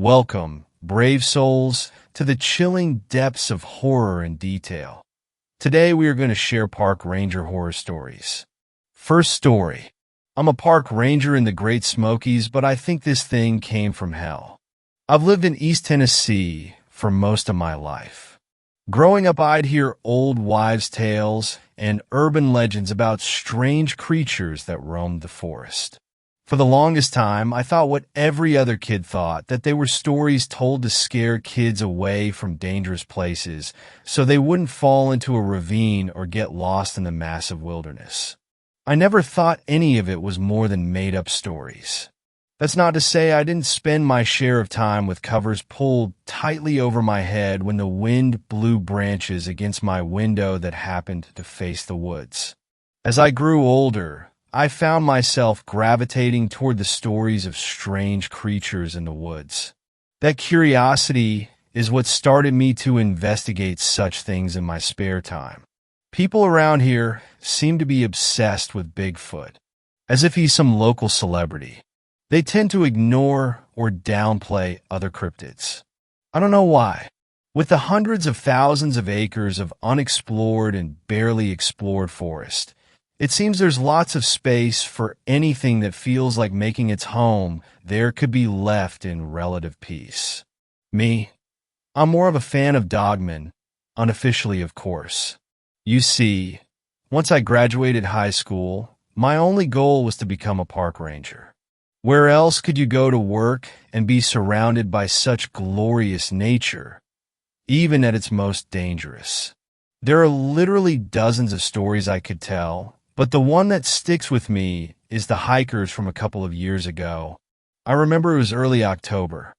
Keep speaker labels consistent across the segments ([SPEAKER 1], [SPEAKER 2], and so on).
[SPEAKER 1] Welcome, brave souls, to the chilling depths of horror and detail. Today we are going to share park ranger horror stories. First story. I'm a park ranger in the Great Smokies, but I think this thing came from hell. I've lived in East Tennessee for most of my life. Growing up, I'd hear old wives' tales and urban legends about strange creatures that roamed the forest. For the longest time, I thought what every other kid thought, that they were stories told to scare kids away from dangerous places so they wouldn't fall into a ravine or get lost in the massive wilderness. I never thought any of it was more than made-up stories. That's not to say I didn't spend my share of time with covers pulled tightly over my head when the wind blew branches against my window that happened to face the woods. As I grew older, I found myself gravitating toward the stories of strange creatures in the woods. That curiosity is what started me to investigate such things in my spare time. People around here seem to be obsessed with Bigfoot, as if he's some local celebrity. They tend to ignore or downplay other cryptids. I don't know why. With the hundreds of thousands of acres of unexplored and barely explored forest, it seems there's lots of space for anything that feels like making its home there could be left in relative peace. Me, I'm more of a fan of dogmen, unofficially of course. You see, once I graduated high school, my only goal was to become a park ranger. Where else could you go to work and be surrounded by such glorious nature, even at its most dangerous? There are literally dozens of stories I could tell, but the one that sticks with me is the hikers from a couple of years ago. I remember it was early October.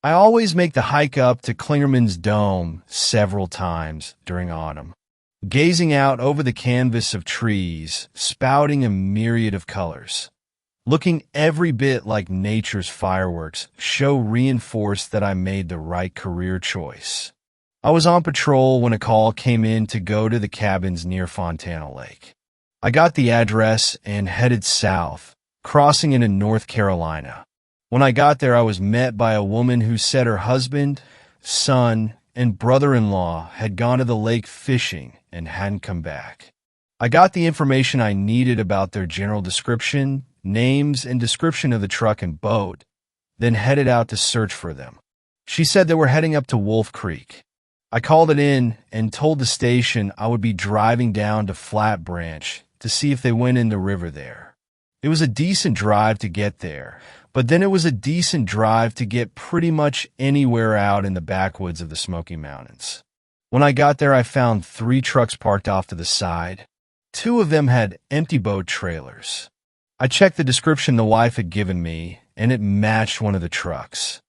[SPEAKER 1] I always make the hike up to Klingerman's Dome several times during autumn, gazing out over the canvas of trees, spouting a myriad of colors. Looking every bit like nature's fireworks, show reinforced that I made the right career choice. I was on patrol when a call came in to go to the cabins near Fontana Lake. I got the address and headed south, crossing into North Carolina. When I got there, I was met by a woman who said her husband, son, and brother-in-law had gone to the lake fishing and hadn't come back. I got the information I needed about their general description, names, and description of the truck and boat, then headed out to search for them. She said they were heading up to Wolf Creek. I called it in and told the station I would be driving down to Flat Branch to see if they went in the river there. It was a decent drive to get there, but then it was a decent drive to get pretty much anywhere out in the backwoods of the Smoky Mountains. When I got there, I found 3 trucks parked off to the side. 2 of them had empty boat trailers. I checked the description the wife had given me, and it matched one of the trucks.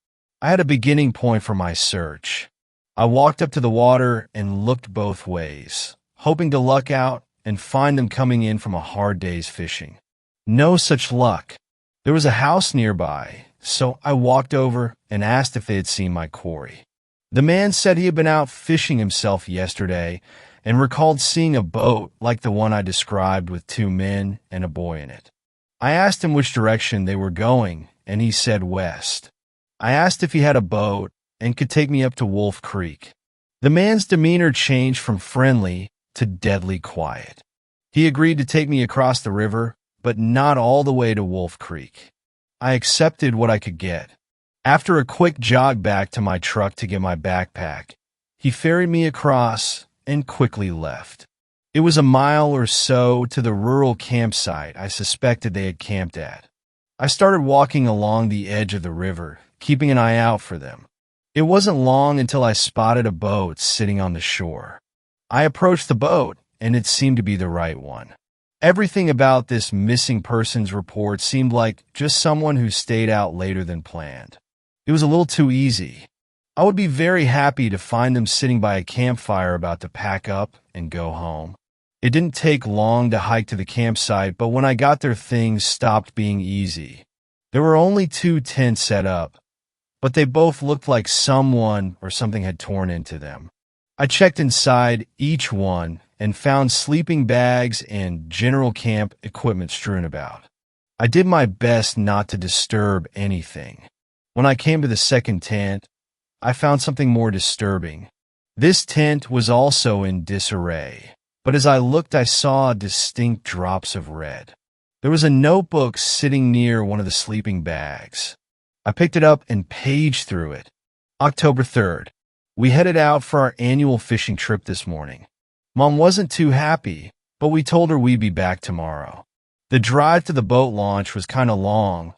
[SPEAKER 1] I had a beginning point for my search. I walked up to the water and looked both ways, hoping to luck out and find them coming in from a hard day's fishing. No such luck. There was a house nearby, so I walked over and asked if they had seen my quarry. The man said he had been out fishing himself yesterday and recalled seeing a boat like the one I described with 2 men and a boy in it. I asked him which direction they were going, and he said west. I asked if he had a boat and could take me up to Wolf Creek. The man's demeanor changed from friendly to deadly quiet. He agreed to take me across the river, but not all the way to Wolf Creek. I accepted what I could get. After a quick jog back to my truck to get my backpack, he ferried me across and quickly left. It was a mile or so to the rural campsite I suspected they had camped at. I started walking along the edge of the river, keeping an eye out for them. It wasn't long until I spotted a boat sitting on the shore. I approached the boat, and it seemed to be the right one. Everything about this missing persons report seemed like just someone who stayed out later than planned. It was a little too easy. I would be very happy to find them sitting by a campfire about to pack up and go home. It didn't take long to hike to the campsite, but when I got there, things stopped being easy. There were only 2 tents set up, but they both looked like someone or something had torn into them. I checked inside each one and found sleeping bags and general camp equipment strewn about. I did my best not to disturb anything. When I came to the second tent, I found something more disturbing. This tent was also in disarray, but as I looked, I saw distinct drops of red. There was a notebook sitting near one of the sleeping bags. I picked it up and paged through it. October 3rd. We headed out for our annual fishing trip this morning. Mom wasn't too happy, but we told her we'd be back tomorrow. The drive to the boat launch was kind of long,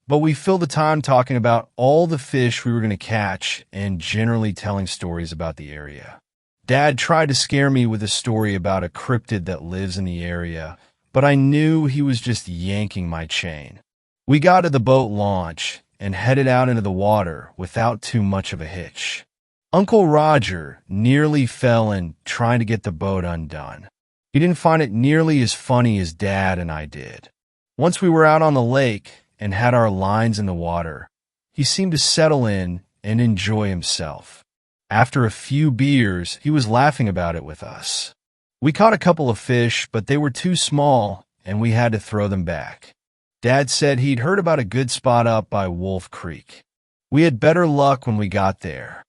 [SPEAKER 1] but we filled the time talking about all the fish we were going to catch and generally telling stories about the area. Dad tried to scare me with a story about a cryptid that lives in the area, but I knew he was just yanking my chain. We got to the boat launch and headed out into the water without too much of a hitch. Uncle Roger nearly fell in trying to get the boat undone. He didn't find it nearly as funny as Dad and I did. Once we were out on the lake and had our lines in the water, he seemed to settle in and enjoy himself. After a few beers, he was laughing about it with us. We caught a couple of fish, but they were too small, and we had to throw them back. Dad said he'd heard about a good spot up by Wolf Creek. We had better luck when we got there.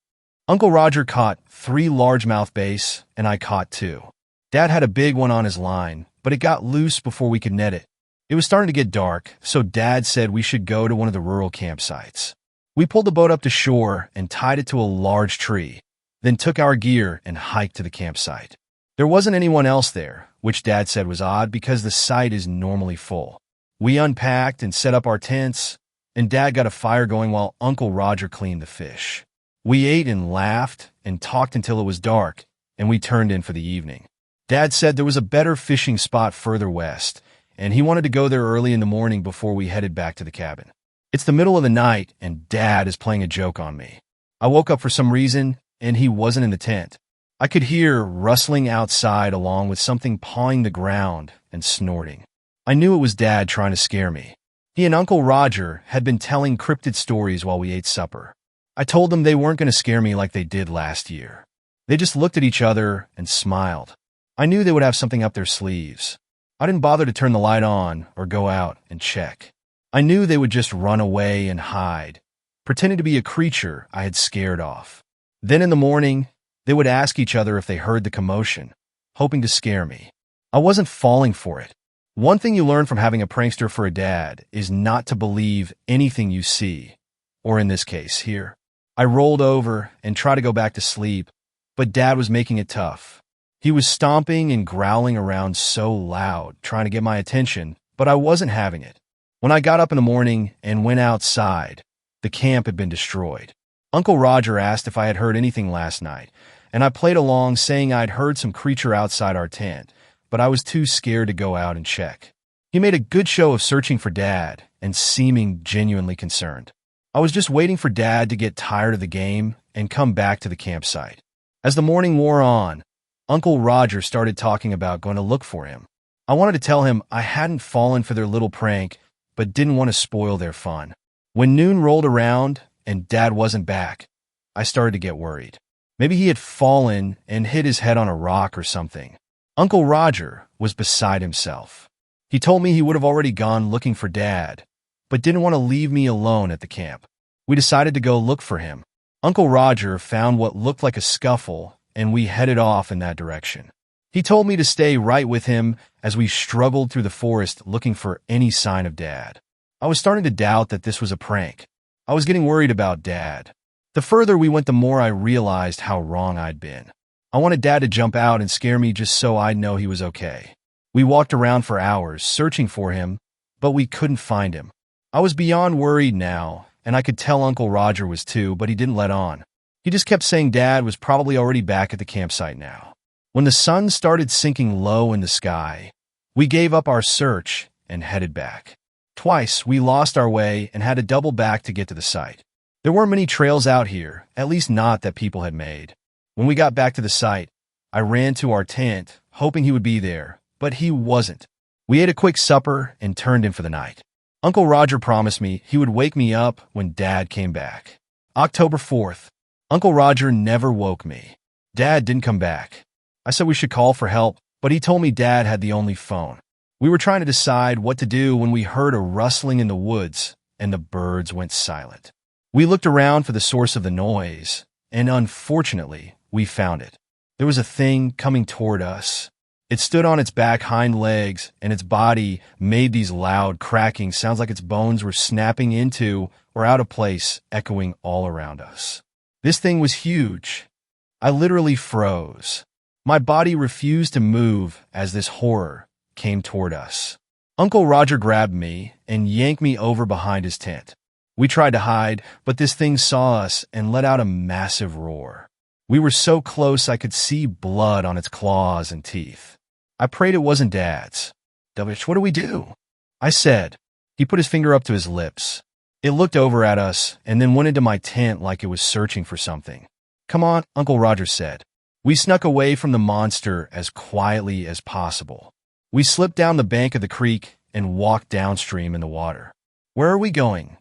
[SPEAKER 1] Uncle Roger caught 3 largemouth bass, and I caught 2. Dad had a big one on his line, but it got loose before we could net it. It was starting to get dark, so Dad said we should go to one of the rural campsites. We pulled the boat up to shore and tied it to a large tree, then took our gear and hiked to the campsite. There wasn't anyone else there, which Dad said was odd because the site is normally full. We unpacked and set up our tents, and Dad got a fire going while Uncle Roger cleaned the fish. We ate and laughed and talked until it was dark, and we turned in for the evening. Dad said there was a better fishing spot further west, and he wanted to go there early in the morning before we headed back to the cabin. It's the middle of the night, and Dad is playing a joke on me. I woke up for some reason, and he wasn't in the tent. I could hear rustling outside along with something pawing the ground and snorting. I knew it was Dad trying to scare me. He and Uncle Roger had been telling cryptid stories while we ate supper. I told them they weren't going to scare me like they did last year. They just looked at each other and smiled. I knew they would have something up their sleeves. I didn't bother to turn the light on or go out and check. I knew they would just run away and hide, pretending to be a creature I had scared off. Then in the morning, they would ask each other if they heard the commotion, hoping to scare me. I wasn't falling for it. One thing you learn from having a prankster for a dad is not to believe anything you see, or in this case, hear. I rolled over and tried to go back to sleep, but Dad was making it tough. He was stomping and growling around so loud, trying to get my attention, but I wasn't having it. When I got up in the morning and went outside, the camp had been destroyed. Uncle Roger asked if I had heard anything last night, and I played along saying I'd heard some creature outside our tent, but I was too scared to go out and check. He made a good show of searching for Dad and seeming genuinely concerned. I was just waiting for Dad to get tired of the game and come back to the campsite. As the morning wore on, Uncle Roger started talking about going to look for him. I wanted to tell him I hadn't fallen for their little prank, but didn't want to spoil their fun. When noon rolled around and Dad wasn't back, I started to get worried. Maybe he had fallen and hit his head on a rock or something. Uncle Roger was beside himself. He told me he would have already gone looking for Dad, but didn't want to leave me alone at the camp. We decided to go look for him. Uncle Roger found what looked like a scuffle, and we headed off in that direction. He told me to stay right with him as we struggled through the forest looking for any sign of Dad. I was starting to doubt that this was a prank. I was getting worried about Dad. The further we went, the more I realized how wrong I'd been. I wanted Dad to jump out and scare me just so I'd know he was okay. We walked around for hours, searching for him, but we couldn't find him. I was beyond worried now, and I could tell Uncle Roger was too, but he didn't let on. He just kept saying Dad was probably already back at the campsite now. When the sun started sinking low in the sky, we gave up our search and headed back. Twice, we lost our way and had to double back to get to the site. There weren't many trails out here, at least not that people had made. When we got back to the site, I ran to our tent, hoping he would be there, but he wasn't. We ate a quick supper and turned in for the night. Uncle Roger promised me he would wake me up when Dad came back. October 4th. Uncle Roger never woke me. Dad didn't come back. I said we should call for help, but he told me Dad had the only phone. We were trying to decide what to do when we heard a rustling in the woods and the birds went silent. We looked around for the source of the noise, and unfortunately, we found it. There was a thing coming toward us. It stood on its back hind legs, and its body made these loud cracking sounds like its bones were snapping into or out of place, echoing all around us. This thing was huge. I literally froze. My body refused to move as this horror came toward us. Uncle Roger grabbed me and yanked me over behind his tent. We tried to hide, but this thing saw us and let out a massive roar. We were so close I could see blood on its claws and teeth. I prayed it wasn't Dad's. "What do we do?" I said. He put his finger up to his lips. It looked over at us and then went into my tent like it was searching for something. "Come on," Uncle Roger said. We snuck away from the monster as quietly as possible. We slipped down the bank of the creek and walked downstream in the water. "Where are we going?"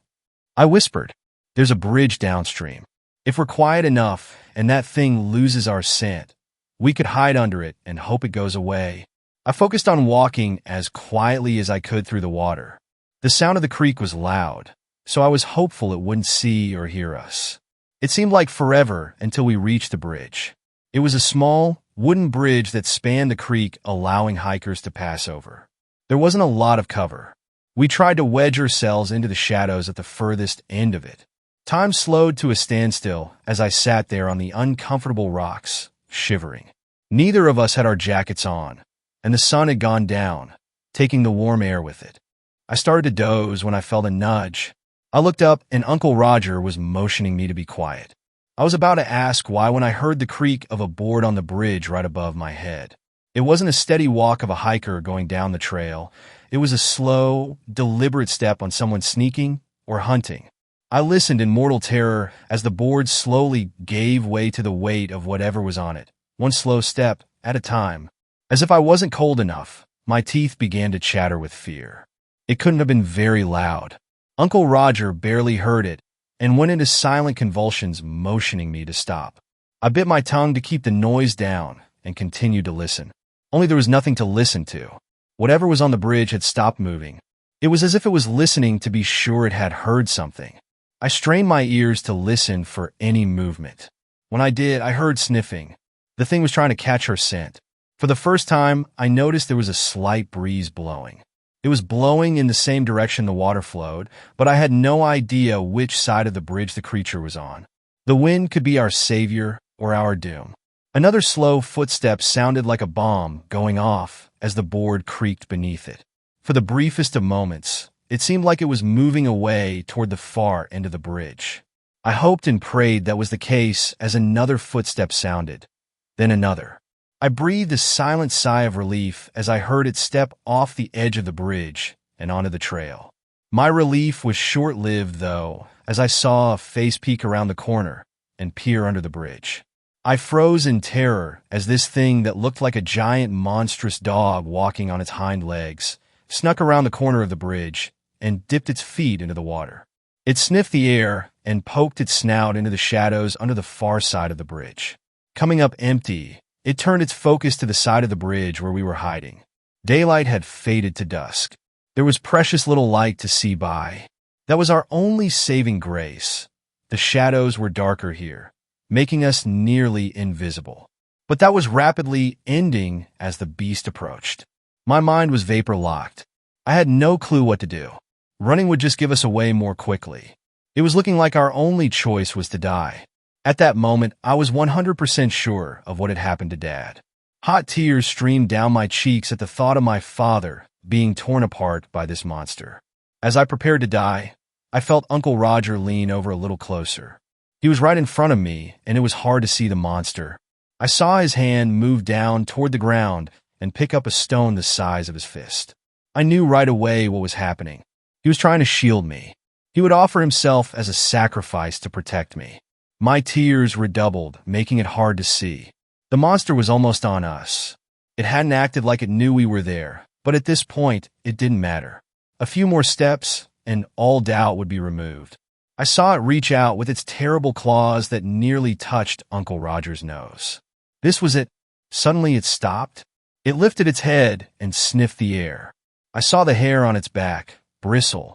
[SPEAKER 1] I whispered. "There's a bridge downstream. If we're quiet enough and that thing loses our scent, we could hide under it and hope it goes away." I focused on walking as quietly as I could through the water. The sound of the creek was loud, so I was hopeful it wouldn't see or hear us. It seemed like forever until we reached the bridge. It was a small, wooden bridge that spanned the creek, allowing hikers to pass over. There wasn't a lot of cover. We tried to wedge ourselves into the shadows at the furthest end of it. Time slowed to a standstill as I sat there on the uncomfortable rocks, shivering. Neither of us had our jackets on, and the sun had gone down, taking the warm air with it. I started to doze when I felt a nudge. I looked up and Uncle Roger was motioning me to be quiet. I was about to ask why when I heard the creak of a board on the bridge right above my head. It wasn't a steady walk of a hiker going down the trail. It was a slow, deliberate step on someone sneaking or hunting. I listened in mortal terror as the board slowly gave way to the weight of whatever was on it, one slow step at a time. As if I wasn't cold enough, my teeth began to chatter with fear. It couldn't have been very loud. Uncle Roger barely heard it and went into silent convulsions, motioning me to stop. I bit my tongue to keep the noise down and continued to listen. Only there was nothing to listen to. Whatever was on the bridge had stopped moving. It was as if it was listening to be sure it had heard something. I strained my ears to listen for any movement. When I did, I heard sniffing. The thing was trying to catch her scent. For the first time, I noticed there was a slight breeze blowing. It was blowing in the same direction the water flowed, but I had no idea which side of the bridge the creature was on. The wind could be our savior or our doom. Another slow footstep sounded like a bomb going off as the board creaked beneath it. For the briefest of moments, it seemed like it was moving away toward the far end of the bridge. I hoped and prayed that was the case as another footstep sounded, then another. I breathed a silent sigh of relief as I heard it step off the edge of the bridge and onto the trail. My relief was short-lived, though, as I saw a face peek around the corner and peer under the bridge. I froze in terror as this thing that looked like a giant monstrous dog walking on its hind legs snuck around the corner of the bridge and dipped its feet into the water. It sniffed the air and poked its snout into the shadows under the far side of the bridge. Coming up empty, it turned its focus to the side of the bridge where we were hiding. Daylight had faded to dusk. There was precious little light to see by. That was our only saving grace. The shadows were darker here, making us nearly invisible. But that was rapidly ending as the beast approached. My mind was vapor-locked. I had no clue what to do. Running would just give us away more quickly. It was looking like our only choice was to die. At that moment, I was 100% sure of what had happened to Dad. Hot tears streamed down my cheeks at the thought of my father being torn apart by this monster. As I prepared to die, I felt Uncle Roger lean over a little closer. He was right in front of me, and it was hard to see the monster. I saw his hand move down toward the ground and pick up a stone the size of his fist. I knew right away what was happening. He was trying to shield me. He would offer himself as a sacrifice to protect me. My tears redoubled, making it hard to see. The monster was almost on us. It hadn't acted like it knew we were there, but at this point, it didn't matter. A few more steps, and all doubt would be removed. I saw it reach out with its terrible claws that nearly touched Uncle Roger's nose. This was it. Suddenly it stopped. It lifted its head and sniffed the air. I saw the hair on its back bristle.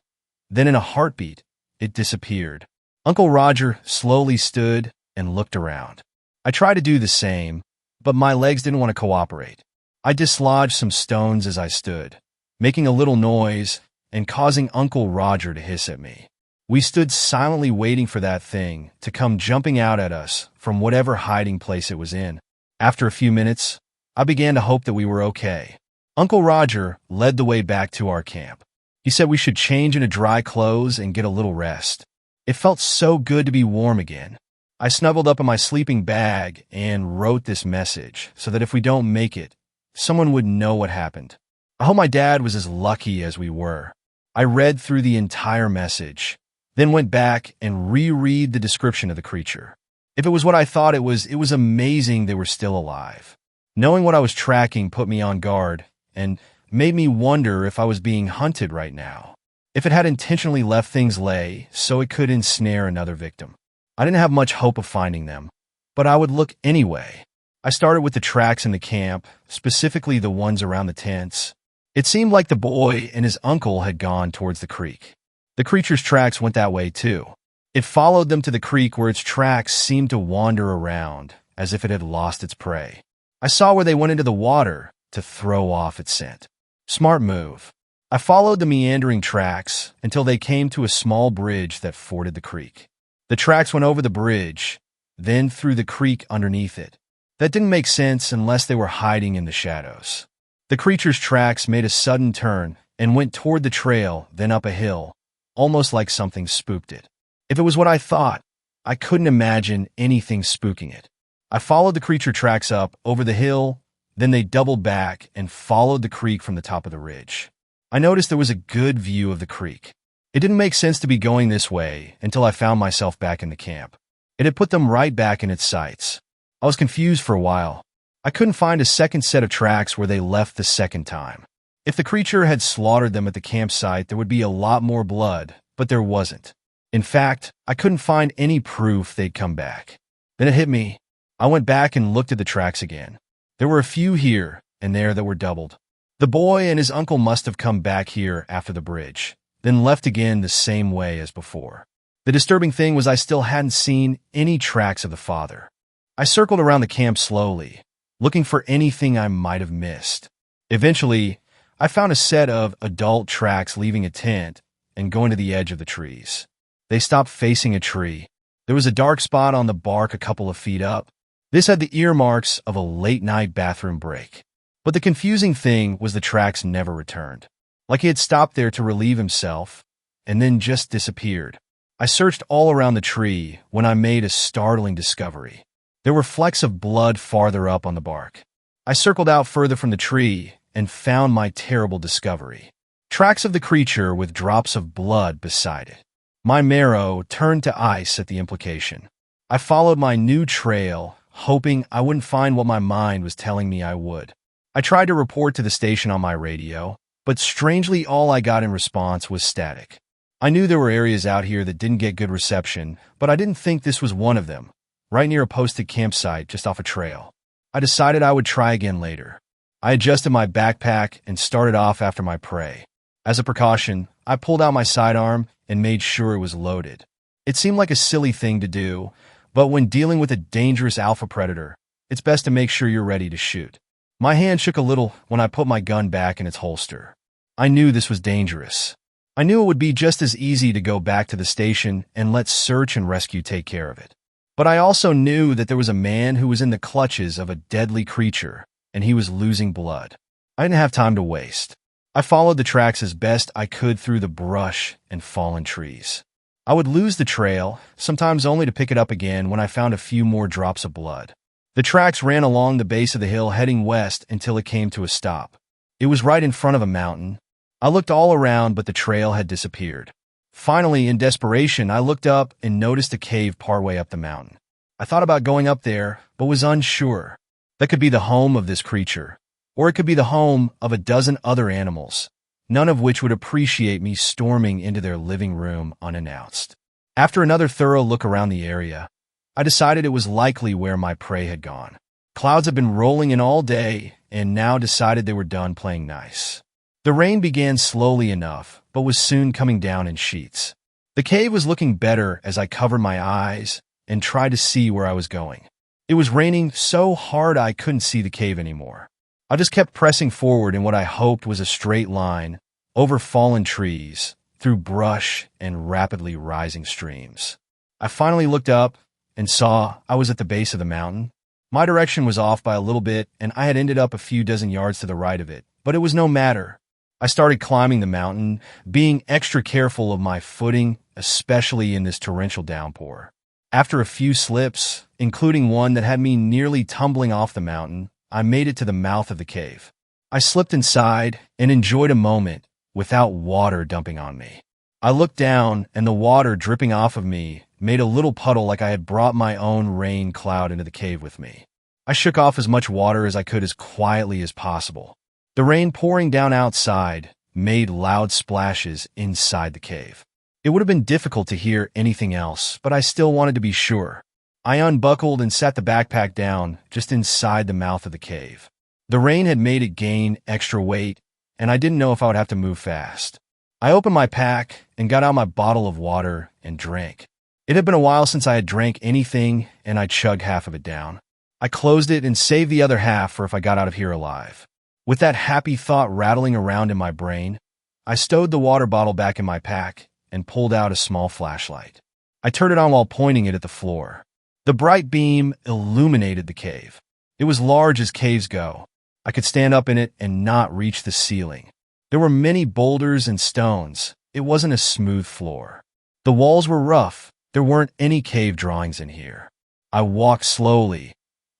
[SPEAKER 1] Then in a heartbeat, it disappeared. Uncle Roger slowly stood and looked around. I tried to do the same, but my legs didn't want to cooperate. I dislodged some stones as I stood, making a little noise and causing Uncle Roger to hiss at me. We stood silently waiting for that thing to come jumping out at us from whatever hiding place it was in. After a few minutes, I began to hope that we were okay. Uncle Roger led the way back to our camp. He said we should change into dry clothes and get a little rest. It felt so good to be warm again. I snuggled up in my sleeping bag and wrote this message so that if we don't make it, someone would know what happened. I hope my dad was as lucky as we were. I read through the entire message, then went back and reread the description of the creature. If it was what I thought it was amazing they were still alive. Knowing what I was tracking put me on guard and made me wonder if I was being hunted right now. If it had intentionally left things lay so it could ensnare another victim. I didn't have much hope of finding them, but I would look anyway. I started with the tracks in the camp, specifically the ones around the tents. It seemed like the boy and his uncle had gone towards the creek. The creature's tracks went that way too. It followed them to the creek where its tracks seemed to wander around, as if it had lost its prey. I saw where they went into the water to throw off its scent. Smart move. I followed the meandering tracks until they came to a small bridge that forded the creek. The tracks went over the bridge, then through the creek underneath it. That didn't make sense unless they were hiding in the shadows. The creature's tracks made a sudden turn and went toward the trail, then up a hill, almost like something spooked it. If it was what I thought, I couldn't imagine anything spooking it. I followed the creature tracks up over the hill, then they doubled back and followed the creek from the top of the ridge. I noticed there was a good view of the creek. It didn't make sense to be going this way until I found myself back in the camp. It had put them right back in its sights. I was confused for a while. I couldn't find a second set of tracks where they left the second time. If the creature had slaughtered them at the campsite, there would be a lot more blood, but there wasn't. In fact, I couldn't find any proof they'd come back. Then it hit me. I went back and looked at the tracks again. There were a few here and there that were doubled. The boy and his uncle must have come back here after the bridge, then left again the same way as before. The disturbing thing was I still hadn't seen any tracks of the father. I circled around the camp slowly, looking for anything I might have missed. Eventually, I found a set of adult tracks leaving a tent and going to the edge of the trees. They stopped facing a tree. There was a dark spot on the bark a couple of feet up. This had the earmarks of a late-night bathroom break. But the confusing thing was the tracks never returned. Like he had stopped there to relieve himself, and then just disappeared. I searched all around the tree when I made a startling discovery. There were flecks of blood farther up on the bark. I circled out further from the tree and found my terrible discovery. Tracks of the creature with drops of blood beside it. My marrow turned to ice at the implication. I followed my new trail, hoping I wouldn't find what my mind was telling me I would. I tried to report to the station on my radio, but strangely all I got in response was static. I knew there were areas out here that didn't get good reception, but I didn't think this was one of them, right near a posted campsite just off a trail. I decided I would try again later. I adjusted my backpack and started off after my prey. As a precaution, I pulled out my sidearm and made sure it was loaded. It seemed like a silly thing to do, but when dealing with a dangerous alpha predator, it's best to make sure you're ready to shoot. My hand shook a little when I put my gun back in its holster. I knew this was dangerous. I knew it would be just as easy to go back to the station and let search and rescue take care of it. But I also knew that there was a man who was in the clutches of a deadly creature, and he was losing blood. I didn't have time to waste. I followed the tracks as best I could through the brush and fallen trees. I would lose the trail, sometimes only to pick it up again when I found a few more drops of blood. The tracks ran along the base of the hill heading west until it came to a stop. It was right in front of a mountain. I looked all around, but the trail had disappeared. Finally, in desperation, I looked up and noticed a cave partway up the mountain. I thought about going up there, but was unsure. That could be the home of this creature, or it could be the home of a dozen other animals, none of which would appreciate me storming into their living room unannounced. After another thorough look around the area, I decided it was likely where my prey had gone. Clouds had been rolling in all day, and now decided they were done playing nice. The rain began slowly enough, but was soon coming down in sheets. The cave was looking better as I covered my eyes and tried to see where I was going. It was raining so hard I couldn't see the cave anymore. I just kept pressing forward in what I hoped was a straight line, over fallen trees, through brush and rapidly rising streams. I finally looked up and saw I was at the base of the mountain. My direction was off by a little bit, and I had ended up a few dozen yards to the right of it, but it was no matter. I started climbing the mountain, being extra careful of my footing, especially in this torrential downpour. After a few slips, including one that had me nearly tumbling off the mountain, I made it to the mouth of the cave. I slipped inside and enjoyed a moment without water dumping on me. I looked down, and the water dripping off of me made a little puddle like I had brought my own rain cloud into the cave with me. I shook off as much water as I could as quietly as possible. The rain pouring down outside made loud splashes inside the cave. It would have been difficult to hear anything else, but I still wanted to be sure. I unbuckled and sat the backpack down just inside the mouth of the cave. The rain had made it gain extra weight, and I didn't know if I would have to move fast. I opened my pack and got out my bottle of water and drank. It had been a while since I had drank anything, and I chugged half of it down. I closed it and saved the other half for if I got out of here alive. With that happy thought rattling around in my brain, I stowed the water bottle back in my pack and pulled out a small flashlight. I turned it on while pointing it at the floor. The bright beam illuminated the cave. It was large as caves go. I could stand up in it and not reach the ceiling. There were many boulders and stones. It wasn't a smooth floor. The walls were rough. There weren't any cave drawings in here. I walked slowly.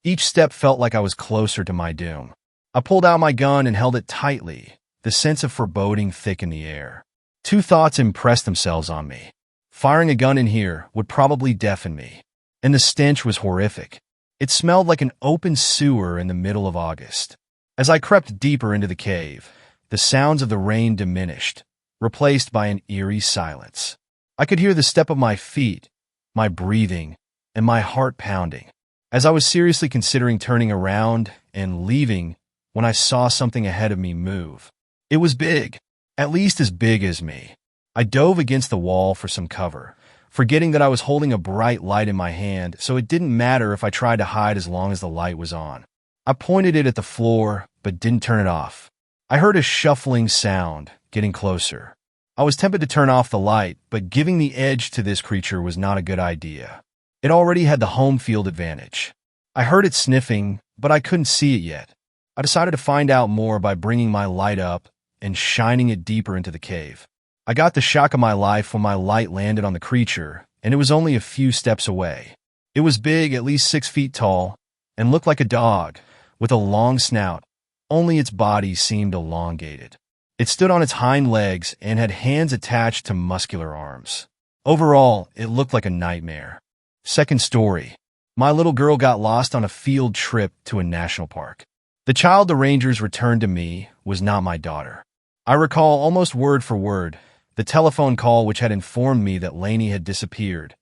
[SPEAKER 1] Each step felt like I was closer to my doom. I pulled out my gun and held it tightly, the sense of foreboding thick in the air. Two thoughts impressed themselves on me. Firing a gun in here would probably deafen me, and the stench was horrific. It smelled like an open sewer in the middle of August. As I crept deeper into the cave, the sounds of the rain diminished, replaced by an eerie silence. I could hear the step of my feet, my breathing, and my heart pounding. As I was seriously considering turning around and leaving, when I saw something ahead of me move. It was big, at least as big as me. I dove against the wall for some cover, forgetting that I was holding a bright light in my hand, so it didn't matter if I tried to hide as long as the light was on. I pointed it at the floor, but didn't turn it off. I heard a shuffling sound, getting closer. I was tempted to turn off the light, but giving the edge to this creature was not a good idea. It already had the home field advantage. I heard it sniffing, but I couldn't see it yet. I decided to find out more by bringing my light up and shining it deeper into the cave. I got the shock of my life when my light landed on the creature, and it was only a few steps away. It was big, at least 6 feet tall, and looked like a dog, with a long snout, only its body seemed elongated. It stood on its hind legs and had hands attached to muscular arms. Overall, it looked like a nightmare. Second story. My little girl got lost on a field trip to a national park. The child the Rangers returned to me was not my daughter. I recall almost word for word the telephone call which had informed me that Lainey had disappeared.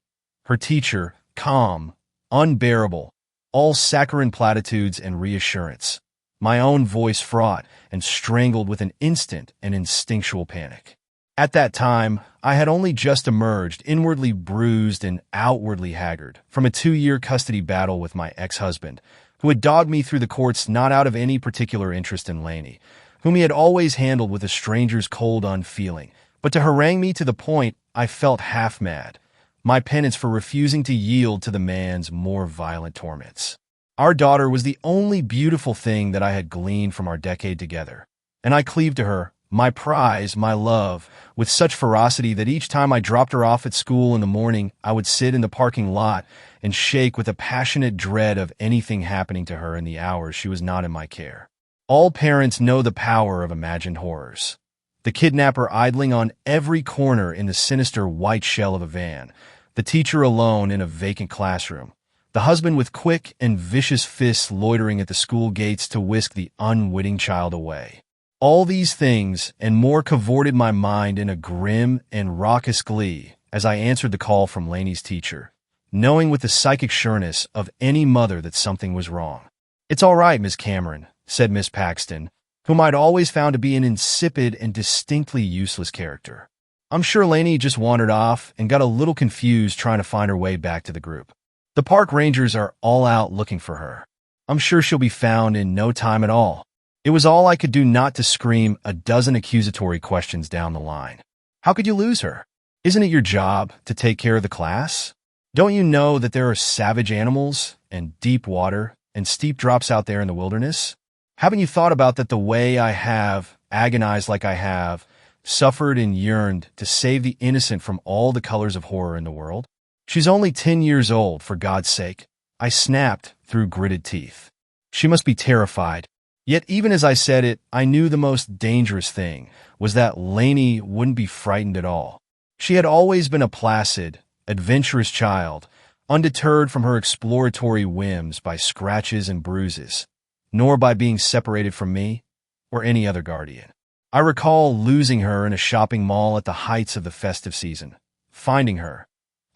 [SPEAKER 1] Her teacher, calm, unbearable, all saccharine platitudes and reassurance. My own voice fraught and strangled with an instant and instinctual panic. At that time, I had only just emerged, inwardly bruised and outwardly haggard, from a 2-year custody battle with my ex-husband, who had dogged me through the courts not out of any particular interest in Lainey, whom he had always handled with a stranger's cold unfeeling, but to harangue me to the point I felt half mad, my penance for refusing to yield to the man's more violent torments. Our daughter was the only beautiful thing that I had gleaned from our decade together, and I cleaved to her, my prize, my love, with such ferocity that each time I dropped her off at school in the morning, I would sit in the parking lot and shake with a passionate dread of anything happening to her in the hours she was not in my care. All parents know the power of imagined horrors. The kidnapper idling on every corner in the sinister white shell of a van, the teacher alone in a vacant classroom, the husband with quick and vicious fists loitering at the school gates to whisk the unwitting child away. All these things and more cavorted my mind in a grim and raucous glee as I answered the call from Lainey's teacher, knowing with the psychic sureness of any mother that something was wrong. "It's all right, Miss Cameron," said Miss Paxton, whom I'd always found to be an insipid and distinctly useless character. I'm sure Lainey just wandered off and got a little confused trying to find her way back to the group. The park rangers are all out looking for her. I'm sure she'll be found in no time at all. It was all I could do not to scream a dozen accusatory questions down the line. How could you lose her? Isn't it your job to take care of the class? Don't you know that there are savage animals and deep water and steep drops out there in the wilderness? Haven't you thought about that the way I have, agonized like I have, suffered and yearned to save the innocent from all the colors of horror in the world? She's only 10 years old, for God's sake. I snapped through gritted teeth. She must be terrified. Yet even as I said it, I knew the most dangerous thing was that Lainey wouldn't be frightened at all. She had always been a placid, adventurous child, undeterred from her exploratory whims by scratches and bruises, nor by being separated from me or any other guardian. I recall losing her in a shopping mall at the heights of the festive season, finding her,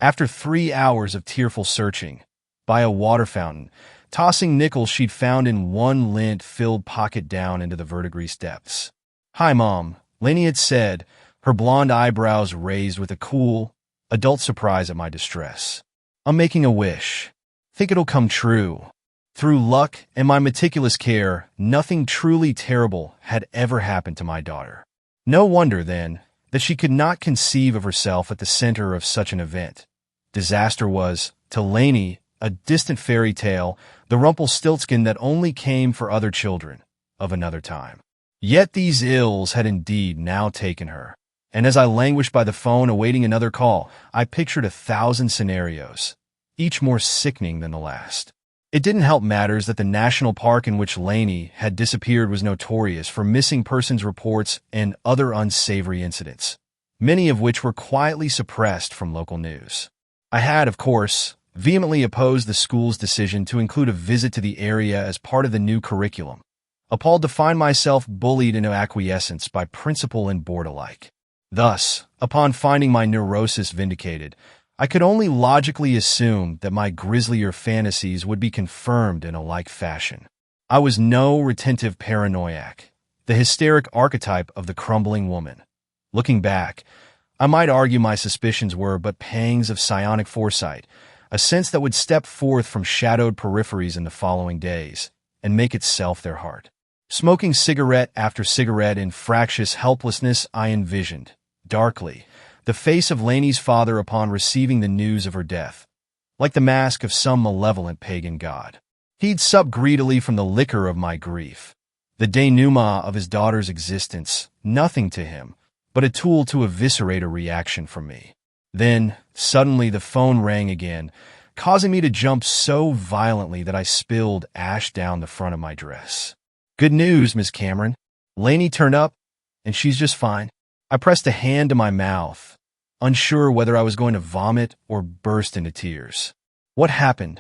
[SPEAKER 1] after 3 hours of tearful searching, by a water fountain, tossing nickels she'd found in one lint-filled pocket down into the verdigris depths. "Hi, Mom," Lainey had said, her blonde eyebrows raised with a cool, adult surprise at my distress. "I'm making a wish. Think it'll come true." Through luck and my meticulous care, nothing truly terrible had ever happened to my daughter. No wonder, then, that she could not conceive of herself at the center of such an event. Disaster was, to Lainey, a distant fairy tale, the Rumpelstiltskin that only came for other children of another time. Yet these ills had indeed now taken her, and as I languished by the phone awaiting another call, I pictured 1,000 scenarios, each more sickening than the last. It didn't help matters that the national park in which Lainey had disappeared was notorious for missing persons reports and other unsavory incidents, many of which were quietly suppressed from local news. I had, of course, vehemently opposed the school's decision to include a visit to the area as part of the new curriculum, appalled to find myself bullied into acquiescence by principal and board alike. Thus, upon finding my neurosis vindicated, I could only logically assume that my grislier fantasies would be confirmed in a like fashion. I was no retentive paranoiac, the hysteric archetype of the crumbling woman. Looking back, I might argue my suspicions were but pangs of psionic foresight, a sense that would step forth from shadowed peripheries in the following days and make itself their heart. Smoking cigarette after cigarette in fractious helplessness, I envisioned, darkly, the face of Lainey's father upon receiving the news of her death, like the mask of some malevolent pagan god. He'd sup greedily from the liquor of my grief, the denouement of his daughter's existence, nothing to him, but a tool to eviscerate a reaction from me. Then, suddenly the phone rang again, causing me to jump so violently that I spilled ash down the front of my dress. "Good news, Miss Cameron. Lainey turned up, and she's just fine." I pressed a hand to my mouth, unsure whether I was going to vomit or burst into tears. "What happened?"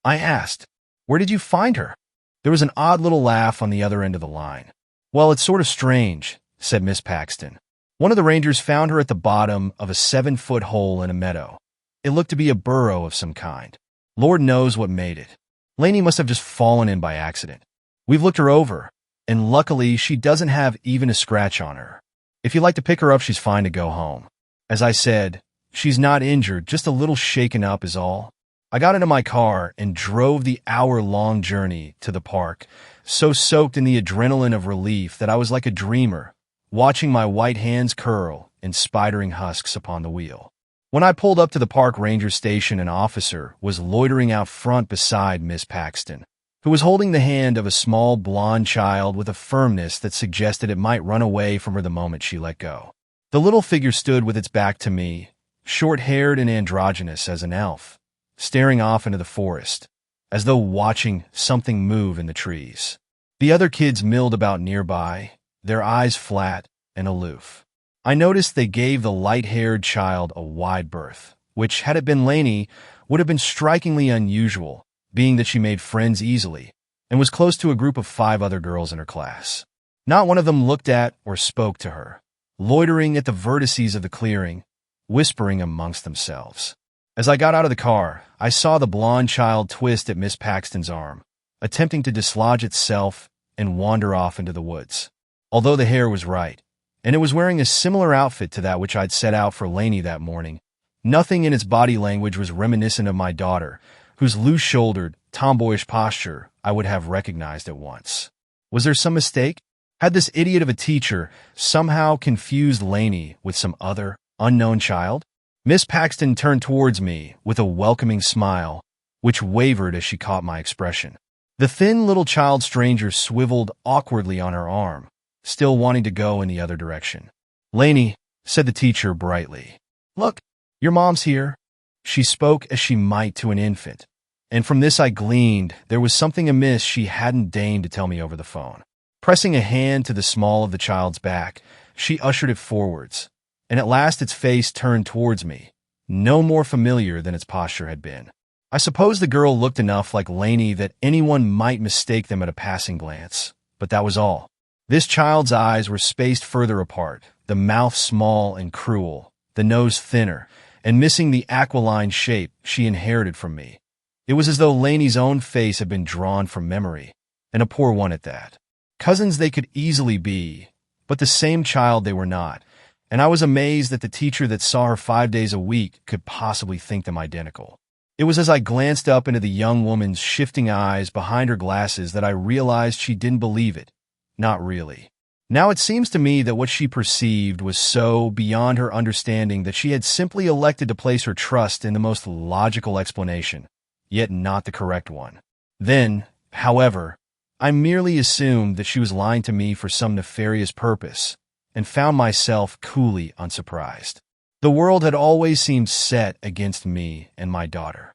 [SPEAKER 1] I asked. "Where did you find her?" There was an odd little laugh on the other end of the line. "Well, it's sort of strange," said Miss Paxton. "One of the rangers found her at the bottom of a 7-foot hole in a meadow. It looked to be a burrow of some kind. Lord knows what made it. Lainey must have just fallen in by accident. We've looked her over, and luckily she doesn't have even a scratch on her. If you'd like to pick her up, she's fine to go home. As I said, she's not injured, just a little shaken up is all." I got into my car and drove the hour-long journey to the park, so soaked in the adrenaline of relief that I was like a dreamer, watching my white hands curl in spidering husks upon the wheel. When I pulled up to the park ranger station, an officer was loitering out front beside Miss Paxton, who was holding the hand of a small blonde child with a firmness that suggested it might run away from her the moment she let go. The little figure stood with its back to me, short-haired and androgynous as an elf, staring off into the forest, as though watching something move in the trees. The other kids milled about nearby, their eyes flat and aloof. I noticed they gave the light-haired child a wide berth, which, had it been Lainey, would have been strikingly unusual, being that she made friends easily, and was close to a group of 5 other girls in her class. Not one of them looked at or spoke to her, loitering at the vertices of the clearing, whispering amongst themselves. As I got out of the car, I saw the blonde child twist at Miss Paxton's arm, attempting to dislodge itself and wander off into the woods. Although the hair was right, and it was wearing a similar outfit to that which I'd set out for Lainey that morning. Nothing in its body language was reminiscent of my daughter, whose loose-shouldered, tomboyish posture I would have recognized at once. Was there some mistake? Had this idiot of a teacher somehow confused Lainey with some other, unknown child? Miss Paxton turned towards me with a welcoming smile, which wavered as she caught my expression. The thin little child stranger swiveled awkwardly on her arm, still wanting to go in the other direction. "Lainey," said the teacher brightly. "Look, your mom's here." She spoke as she might to an infant, and from this I gleaned there was something amiss she hadn't deigned to tell me over the phone. Pressing a hand to the small of the child's back, she ushered it forwards, and at last its face turned towards me, no more familiar than its posture had been. I suppose the girl looked enough like Lainey that anyone might mistake them at a passing glance, but that was all. This child's eyes were spaced further apart, the mouth small and cruel, the nose thinner, and missing the aquiline shape she inherited from me. It was as though Lainey's own face had been drawn from memory, and a poor one at that. Cousins they could easily be, but the same child they were not, and I was amazed that the teacher that saw her 5 days a week could possibly think them identical. It was as I glanced up into the young woman's shifting eyes behind her glasses that I realized she didn't believe it. Not really. Now it seems to me that what she perceived was so beyond her understanding that she had simply elected to place her trust in the most logical explanation, yet not the correct one. Then, however, I merely assumed that she was lying to me for some nefarious purpose, and found myself coolly unsurprised. The world had always seemed set against me and my daughter.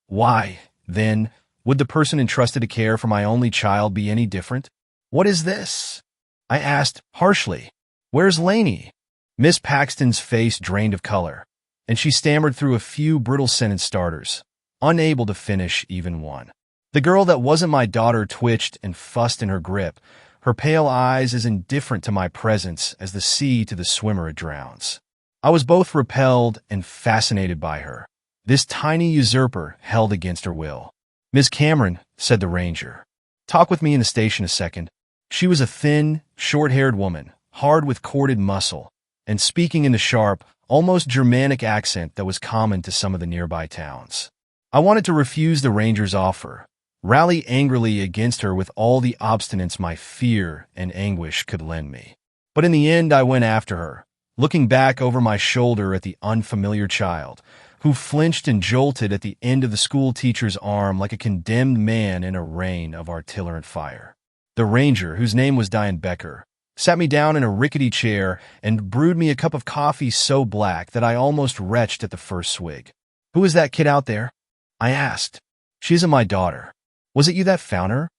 [SPEAKER 1] Why, then, would the person entrusted to care for my only child be any different? "What is this?" I asked harshly. "Where's Lainey?" Miss Paxton's face drained of color, and she stammered through a few brittle sentence starters, unable to finish even one. The girl that wasn't my daughter twitched and fussed in her grip, her pale eyes as indifferent to my presence as the sea to the swimmer it drowns. I was both repelled and fascinated by her, this tiny usurper held against her will. "Miss Cameron," said the ranger. "Talk with me in the station a second." She was a thin, short-haired woman, hard with corded muscle, and speaking in the sharp, almost Germanic accent that was common to some of the nearby towns. I wanted to refuse the ranger's offer, rally angrily against her with all the obstinance my fear and anguish could lend me. But in the end I went after her, looking back over my shoulder at the unfamiliar child, who flinched and jolted at the end of the school teacher's arm like a condemned man in a rain of artillery fire. The ranger, whose name was Diane Becker, sat me down in a rickety chair and brewed me a cup of coffee so black that I almost retched at the first swig. "Who is that kid out there?" I asked. "She isn't my daughter." "Was it you that found her?"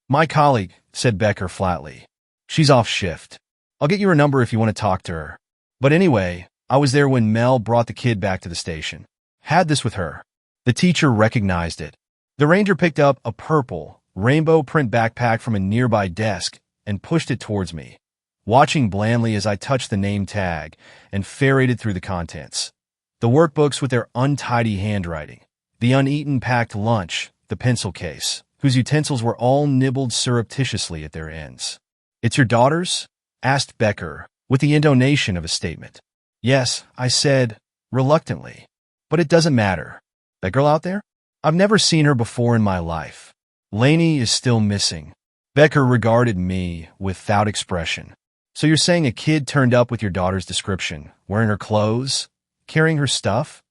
[SPEAKER 1] "My colleague," said Becker flatly. "She's off shift. I'll get you her number if you want to talk to her. But anyway, I was there when Mel brought the kid back to the station. Had this with her." The teacher recognized it. The ranger picked up a purple, rainbow print backpack from a nearby desk and pushed it towards me, watching blandly as I touched the name tag and ferreted through the contents. The workbooks with their untidy handwriting, the uneaten packed lunch, the pencil case, whose utensils were all nibbled surreptitiously at their ends. "It's your daughter's?" asked Becker, with the intonation of a statement. "Yes," I said, reluctantly. "But it doesn't matter. That girl out there? I've never seen her before in my life. Lainey is still missing." Becker regarded me without expression. "So you're saying a kid turned up with your daughter's description, wearing her clothes, carrying her stuff?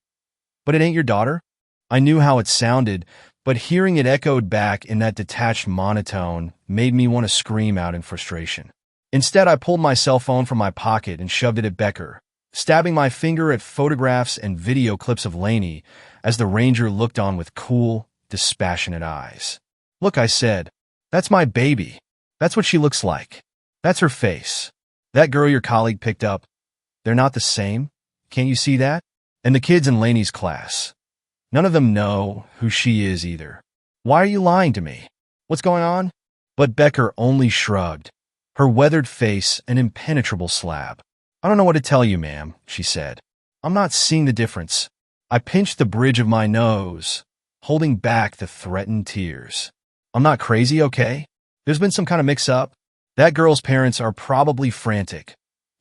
[SPEAKER 1] But it ain't your daughter?" I knew how it sounded, but hearing it echoed back in that detached monotone made me want to scream out in frustration. Instead, I pulled my cell phone from my pocket and shoved it at Becker, stabbing my finger at photographs and video clips of Lainey as the ranger looked on with cool, dispassionate eyes. "Look," I said, "that's my baby. That's what she looks like. That's her face. That girl your colleague picked up, they're not the same. Can't you see that? And the kids in Lainey's class. None of them know who she is either. Why are you lying to me? What's going on?" But Becker only shrugged, her weathered face an impenetrable slab. "I don't know what to tell you, ma'am," she said. "I'm not seeing the difference." I pinched the bridge of my nose, holding back the threatened tears. "I'm not crazy, okay? There's been some kind of mix-up. That girl's parents are probably frantic,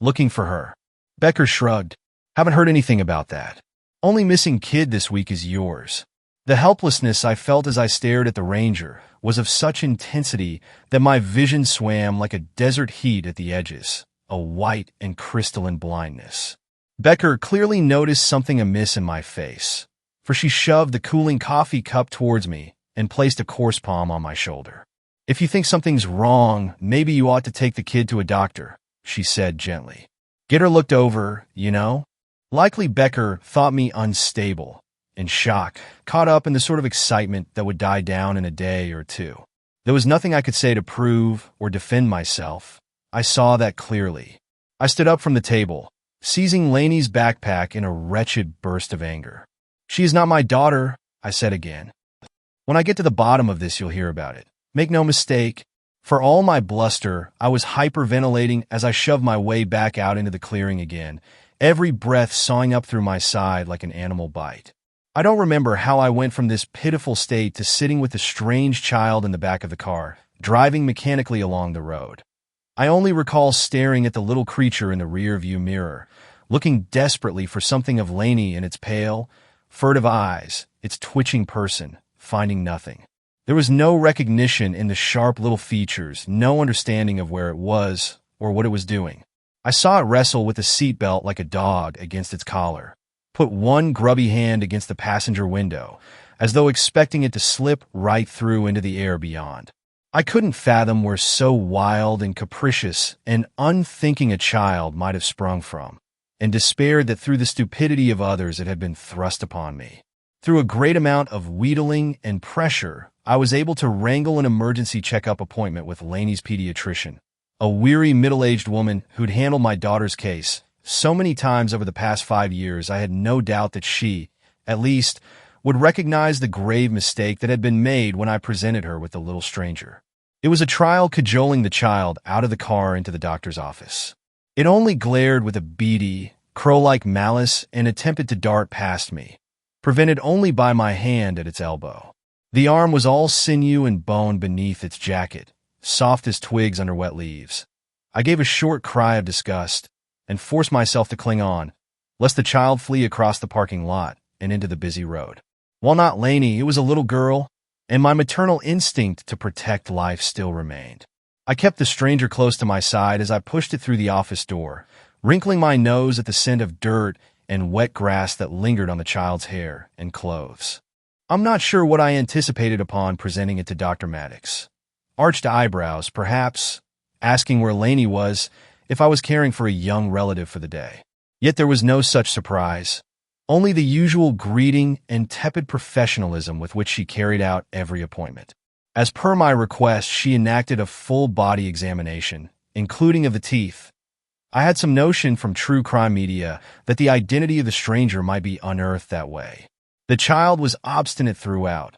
[SPEAKER 1] Looking for her. Becker shrugged. Haven't heard anything about that. Only missing kid this week is yours. The helplessness I felt as I stared at the ranger was of such intensity that my vision swam like a desert heat at the edges, a white and crystalline blindness. Becker clearly noticed something amiss in my face, for she shoved the cooling coffee cup towards me and placed a coarse palm on my shoulder. If you think something's wrong, maybe you ought to take the kid to a doctor, she said gently. Get her looked over, you know? Likely Becker thought me unstable, in shock, caught up in the sort of excitement that would die down in a day or two. There was nothing I could say to prove or defend myself. I saw that clearly. I stood up from the table, seizing Lainey's backpack in a wretched burst of anger. She is not my daughter, I said again. When I get to the bottom of this, you'll hear about it. Make no mistake, for all my bluster, I was hyperventilating as I shoved my way back out into the clearing again, every breath sawing up through my side like an animal bite. I don't remember how I went from this pitiful state to sitting with a strange child in the back of the car, driving mechanically along the road. I only recall staring at the little creature in the rear-view mirror, looking desperately for something of Lainey in its pale, furtive eyes, its twitching person, finding nothing. There was no recognition in the sharp little features, no understanding of where it was or what it was doing. I saw it wrestle with the seatbelt like a dog against its collar, put one grubby hand against the passenger window, as though expecting it to slip right through into the air beyond. I couldn't fathom where so wild and capricious and unthinking a child might have sprung from, and despaired that through the stupidity of others it had been thrust upon me. Through a great amount of wheedling and pressure, I was able to wrangle an emergency checkup appointment with Lainey's pediatrician, a weary middle-aged woman who'd handled my daughter's case so many times over the past 5 years. I had no doubt that she, at least, would recognize the grave mistake that had been made when I presented her with the little stranger. It was a trial cajoling the child out of the car into the doctor's office. It only glared with a beady, crow-like malice and attempted to dart past me, prevented only by my hand at its elbow. The arm was all sinew and bone beneath its jacket, soft as twigs under wet leaves. I gave a short cry of disgust and forced myself to cling on, lest the child flee across the parking lot and into the busy road. While not Lainey, it was a little girl, and my maternal instinct to protect life still remained. I kept the stranger close to my side as I pushed it through the office door, wrinkling my nose at the scent of dirt and wet grass that lingered on the child's hair and clothes. I'm not sure what I anticipated upon presenting it to Dr. Maddox. Arched eyebrows, perhaps, asking where Lainey was, if I was caring for a young relative for the day. Yet there was no such surprise, only the usual greeting and tepid professionalism with which she carried out every appointment. As per my request, she enacted a full-body examination, including of the teeth. I had some notion from true crime media that the identity of the stranger might be unearthed that way. The child was obstinate throughout,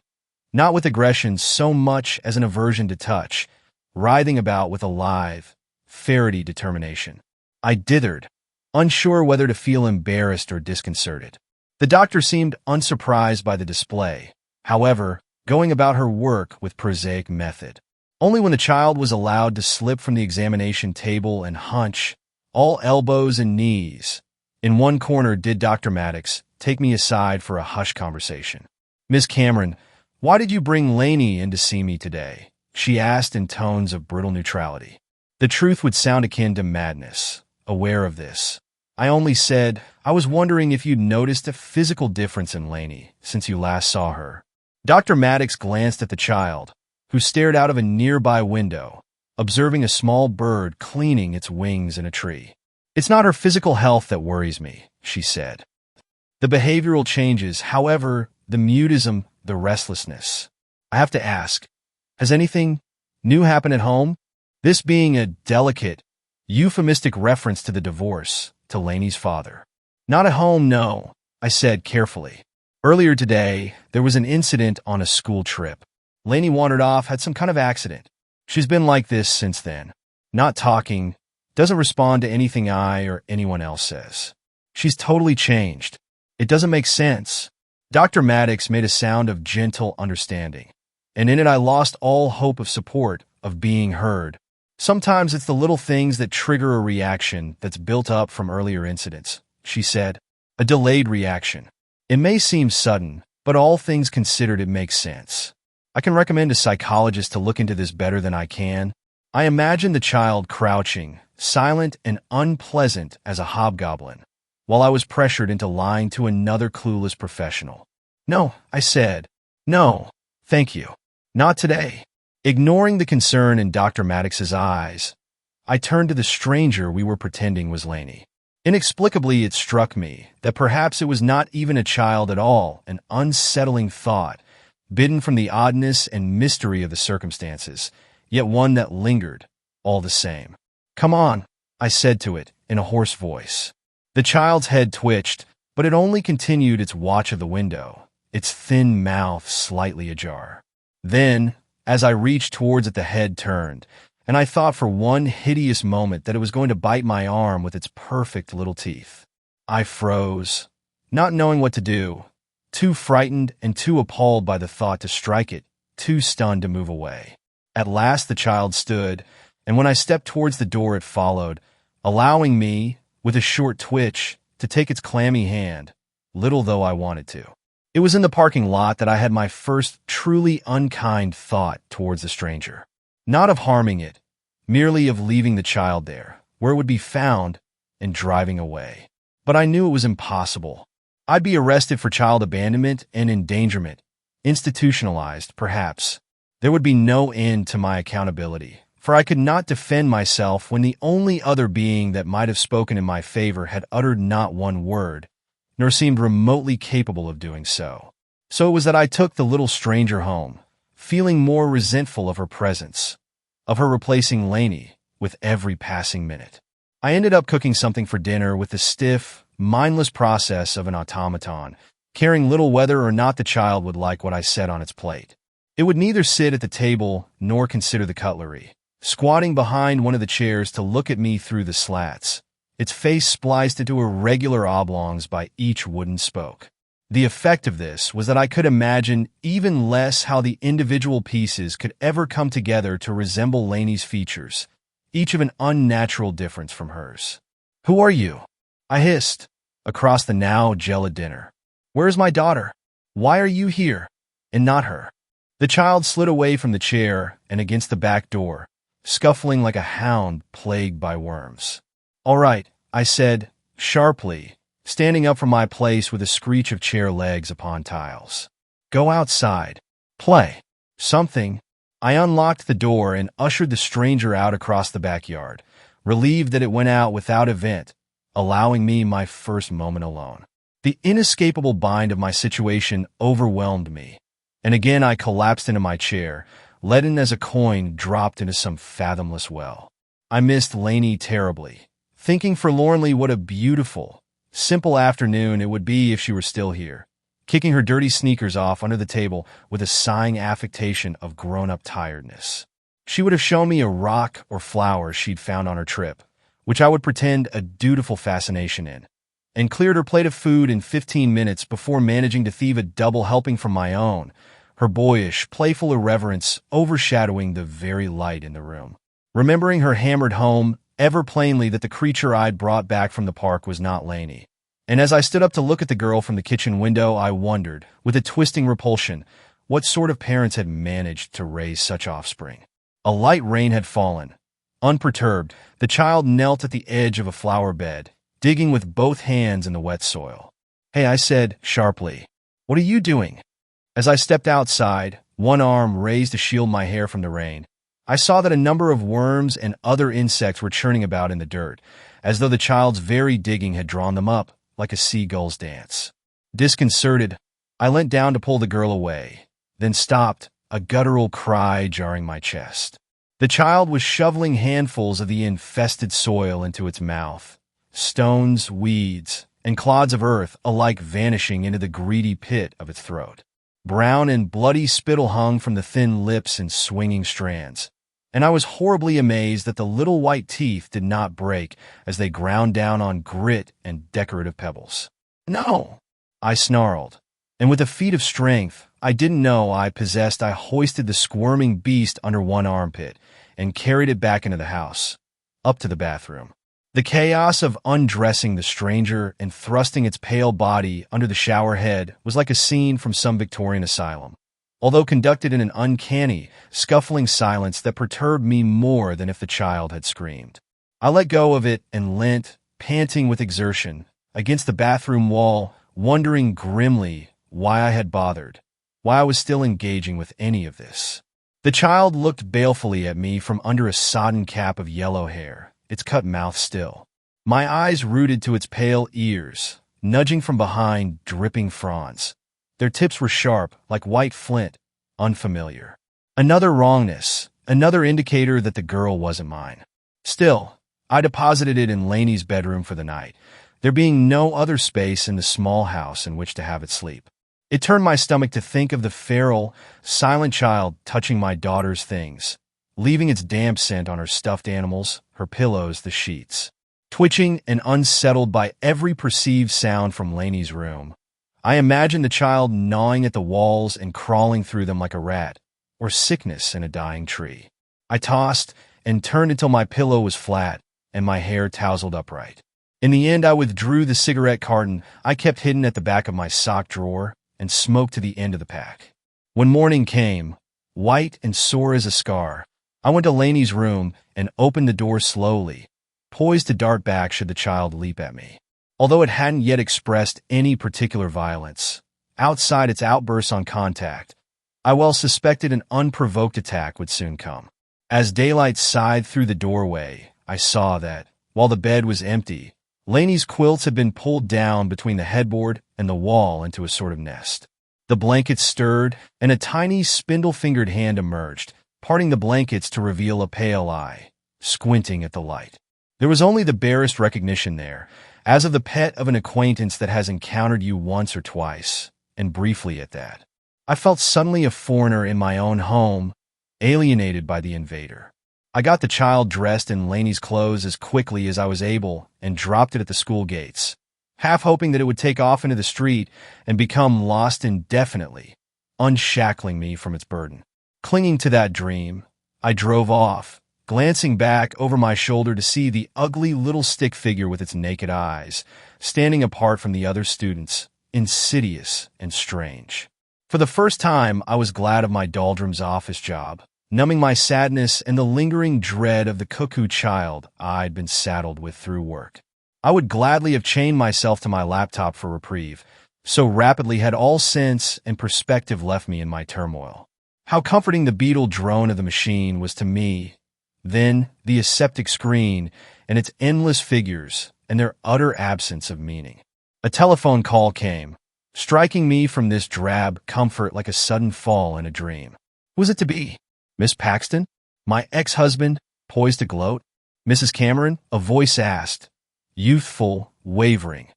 [SPEAKER 1] not with aggression so much as an aversion to touch, writhing about with a lithe, ferrety determination. I dithered, unsure whether to feel embarrassed or disconcerted. The doctor seemed unsurprised by the display, however, going about her work with prosaic method. Only when the child was allowed to slip from the examination table and hunch, all elbows and knees, in one corner did Dr. Maddox take me aside for a hushed conversation. Miss Cameron, why did you bring Lainey in to see me today? She asked in tones of brutal neutrality. The truth would sound akin to madness, aware of this. I only said, I was wondering if you'd noticed a physical difference in Lainey since you last saw her. Dr. Maddox glanced at the child, who stared out of a nearby window, observing a small bird cleaning its wings in a tree. It's not her physical health that worries me, she said. The behavioral changes, however, the mutism, the restlessness. I have to ask, has anything new happened at home? This being a delicate, euphemistic reference to the divorce, to Lainey's father. Not at home, no, I said carefully. Earlier today, there was an incident on a school trip. Lainey wandered off, had some kind of accident. She's been like this since then. Not talking, doesn't respond to anything I or anyone else says. She's totally changed. It doesn't make sense. Dr. Maddox made a sound of gentle understanding, and in it I lost all hope of support, of being heard. Sometimes it's the little things that trigger a reaction that's built up from earlier incidents, she said. A delayed reaction. It may seem sudden, but all things considered, it makes sense. I can recommend a psychologist to look into this better than I can. I imagine the child crouching, silent and unpleasant as a hobgoblin, while I was pressured into lying to another clueless professional. No, I said. No, thank you. Not today. Ignoring the concern in Dr. Maddox's eyes, I turned to the stranger we were pretending was Lainey. Inexplicably, it struck me that perhaps it was not even a child at all, an unsettling thought, bidden from the oddness and mystery of the circumstances, yet one that lingered, all the same. Come on, I said to it in a hoarse voice. The child's head twitched, but it only continued its watch of the window, its thin mouth slightly ajar. Then, as I reached towards it, the head turned, and I thought for one hideous moment that it was going to bite my arm with its perfect little teeth. I froze, not knowing what to do, too frightened and too appalled by the thought to strike it, too stunned to move away. At last the child stood, and when I stepped towards the door it followed, allowing me, with a short twitch, to take its clammy hand, little though I wanted to. It was in the parking lot that I had my first truly unkind thought towards the stranger. Not of harming it, merely of leaving the child there, where it would be found, and driving away. But I knew it was impossible. I'd be arrested for child abandonment and endangerment, institutionalized, perhaps. There would be no end to my accountability, for I could not defend myself when the only other being that might have spoken in my favor had uttered not one word, nor seemed remotely capable of doing so. So it was that I took the little stranger home, feeling more resentful of her presence, of her replacing Lainey with every passing minute. I ended up cooking something for dinner with the stiff, mindless process of an automaton, caring little whether or not the child would like what I set on its plate. It would neither sit at the table nor consider the cutlery, squatting behind one of the chairs to look at me through the slats, its face spliced into irregular oblongs by each wooden spoke. The effect of this was that I could imagine even less how the individual pieces could ever come together to resemble Lainey's features, each of an unnatural difference from hers. "Who are you?" I hissed, across the now gelid dinner. "Where is my daughter? Why are you here, and not her?" The child slid away from the chair and against the back door, scuffling like a hound plagued by worms. "All right," I said, sharply, standing up from my place with a screech of chair legs upon tiles. "Go outside. Play. Something." I unlocked the door and ushered the stranger out across the backyard, relieved that it went out without event, allowing me my first moment alone. The inescapable bind of my situation overwhelmed me, and again I collapsed into my chair, leaden as a coin dropped into some fathomless well. I missed Lainey terribly, thinking forlornly what a beautiful, simple afternoon it would be if she were still here, kicking her dirty sneakers off under the table with a sighing affectation of grown-up tiredness. She would have shown me a rock or flower she'd found on her trip, which I would pretend a dutiful fascination in, and cleared her plate of food in 15 minutes before managing to thieve a double helping from my own, her boyish, playful irreverence overshadowing the very light in the room. Remembering her hammered home ever plainly that the creature I'd brought back from the park was not Lainey. And as I stood up to look at the girl from the kitchen window, I wondered, with a twisting repulsion, what sort of parents had managed to raise such offspring. A light rain had fallen. Unperturbed, the child knelt at the edge of a flower bed, digging with both hands in the wet soil. "Hey," I said, sharply. "What are you doing?" As I stepped outside, one arm raised to shield my hair from the rain, I saw that a number of worms and other insects were churning about in the dirt, as though the child's very digging had drawn them up, like a seagull's dance. Disconcerted, I leant down to pull the girl away, then stopped, a guttural cry jarring my chest. The child was shoveling handfuls of the infested soil into its mouth, stones, weeds, and clods of earth alike vanishing into the greedy pit of its throat. Brown and bloody spittle hung from the thin lips in swinging strands, and I was horribly amazed that the little white teeth did not break as they ground down on grit and decorative pebbles. "No!" I snarled, and with a feat of strength I didn't know I possessed, I hoisted the squirming beast under one armpit, and carried it back into the house, up to the bathroom. The chaos of undressing the stranger and thrusting its pale body under the shower head was like a scene from some Victorian asylum, although conducted in an uncanny, scuffling silence that perturbed me more than if the child had screamed. I let go of it and leant, panting with exertion, against the bathroom wall, wondering grimly why I had bothered, why I was still engaging with any of this. The child looked balefully at me from under a sodden cap of yellow hair, its cut mouth still. My eyes rooted to its pale ears, nudging from behind dripping fronds. Their tips were sharp, like white flint, unfamiliar. Another wrongness, another indicator that the girl wasn't mine. Still, I deposited it in Lainey's bedroom for the night, there being no other space in the small house in which to have it sleep. It turned my stomach to think of the feral, silent child touching my daughter's things, leaving its damp scent on her stuffed animals, her pillows, the sheets. Twitching and unsettled by every perceived sound from Lainey's room, I imagined the child gnawing at the walls and crawling through them like a rat, or sickness in a dying tree. I tossed and turned until my pillow was flat and my hair tousled upright. In the end, I withdrew the cigarette carton I kept hidden at the back of my sock drawer and smoked to the end of the pack. When morning came, white and sore as a scar, I went to Lainey's room and opened the door slowly, poised to dart back should the child leap at me. Although it hadn't yet expressed any particular violence, outside its outbursts on contact, I well suspected an unprovoked attack would soon come. As daylight sighed through the doorway, I saw that, while the bed was empty, Lainey's quilts had been pulled down between the headboard and the wall into a sort of nest. The blankets stirred, and a tiny spindle-fingered hand emerged, parting the blankets to reveal a pale eye, squinting at the light. There was only the barest recognition there, as of the pet of an acquaintance that has encountered you once or twice, and briefly at that. I felt suddenly a foreigner in my own home, alienated by the invader. I got the child dressed in Lainey's clothes as quickly as I was able and dropped it at the school gates, half hoping that it would take off into the street and become lost indefinitely, unshackling me from its burden. Clinging to that dream, I drove off, glancing back over my shoulder to see the ugly little stick figure with its naked eyes, standing apart from the other students, insidious and strange. For the first time, I was glad of my doldrums office job, numbing my sadness and the lingering dread of the cuckoo child I'd been saddled with through work. I would gladly have chained myself to my laptop for reprieve, so rapidly had all sense and perspective left me in my turmoil. How comforting the beetle drone of the machine was to me, then the aseptic screen and its endless figures and their utter absence of meaning. A telephone call came, striking me from this drab comfort like a sudden fall in a dream. Who was it to be? Miss Paxton? My ex-husband, poised to gloat? Mrs. Cameron? A voice asked, youthful, wavering,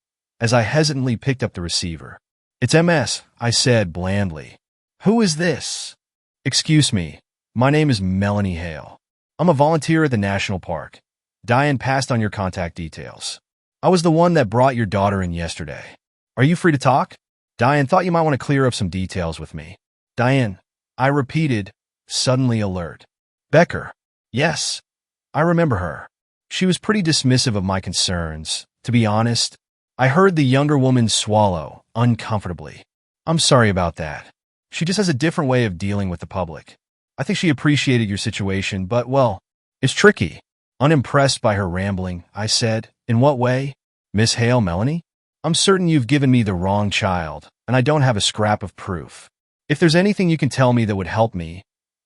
[SPEAKER 1] as I hesitantly picked up the receiver. It's MS, I said blandly. Who is this? Excuse me, my name is Melanie Hale. I'm a volunteer at the National Park. Diane passed on your contact details. I was the one that brought your daughter in yesterday. Are you free to talk? Diane thought you might want to clear up some details with me. Diane, I repeated, suddenly alert. Becker. Yes, I remember her. She was pretty dismissive of my concerns. To be honest, I heard the younger woman swallow, uncomfortably. I'm sorry about that. She just has a different way of dealing with the public. I think she appreciated your situation, but, well, it's tricky. Unimpressed by her rambling, I said, in what way? Miss Hale, Melanie? I'm certain you've given me the wrong child, and I don't have a scrap of proof. If there's anything you can tell me that would help me,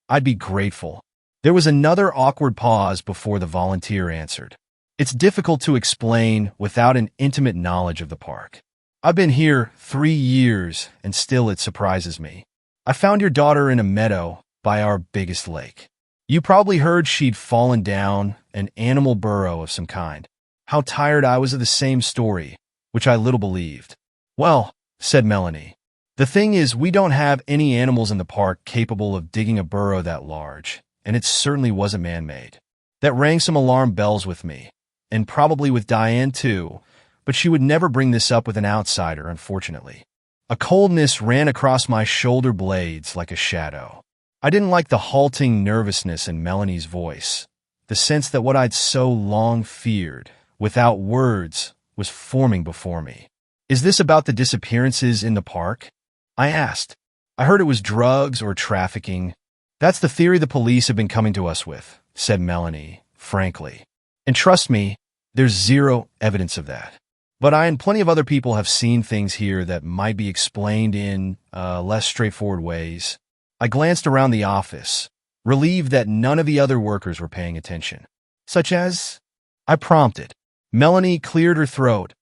[SPEAKER 1] I'd be grateful. There was another awkward pause before the volunteer answered. It's difficult to explain without an intimate knowledge of the park. I've been here 3 years, and still it surprises me. I found your daughter in a meadow by our biggest lake. You probably heard she'd fallen down an animal burrow of some kind. How tired I was of the same story, which I little believed. Well, said Melanie, the thing is we don't have any animals in the park capable of digging a burrow that large, and it certainly wasn't man-made. That rang some alarm bells with me, and probably with Diane too, but she would never bring this up with an outsider, unfortunately. A coldness ran across my shoulder blades like a shadow. I didn't like the halting nervousness in Melanie's voice, the sense that what I'd so long feared, without words, was forming before me. Is this about the disappearances in the park? I asked. I heard it was drugs or trafficking. That's the theory the police have been coming to us with, said Melanie, frankly. And trust me, there's zero evidence of that. But I and plenty of other people have seen things here that might be explained in less straightforward ways. I glanced around the office, relieved that none of the other workers were paying attention. Such as? I prompted. Melanie cleared her throat.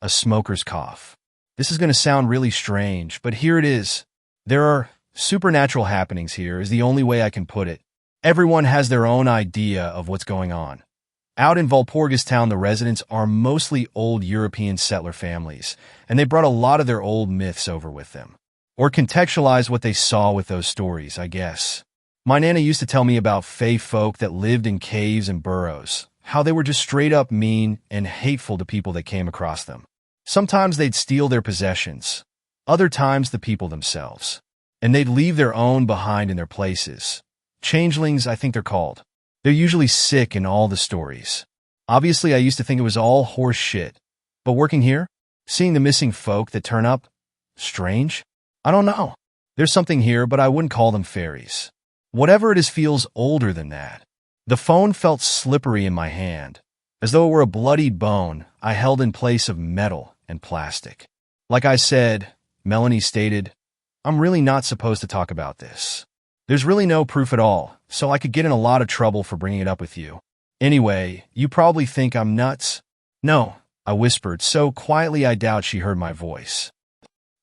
[SPEAKER 1] A smoker's cough. This is going to sound really strange, but here it is. There are supernatural happenings here is the only way I can put it. Everyone has their own idea of what's going on. Out in Walpurgis Town, the residents are mostly old European settler families, and they brought a lot of their old myths over with them. Or contextualized what they saw with those stories, I guess. My Nana used to tell me about fae folk that lived in caves and burrows, how they were just straight up mean and hateful to people that came across them. Sometimes they'd steal their possessions, other times the people themselves, and they'd leave their own behind in their places. Changelings, I think they're called. They're usually sick in all the stories. Obviously, I used to think it was all horse shit, but working here, seeing the missing folk that turn up, strange? I don't know. There's something here, but I wouldn't call them fairies. Whatever it is feels older than that. The phone felt slippery in my hand, as though it were a bloodied bone I held in place of metal and plastic. Like I said, Melanie stated, I'm really not supposed to talk about this. There's really no proof at all, so I could get in a lot of trouble for bringing it up with you. Anyway, you probably think I'm nuts. No, I whispered, so quietly I doubt she heard my voice.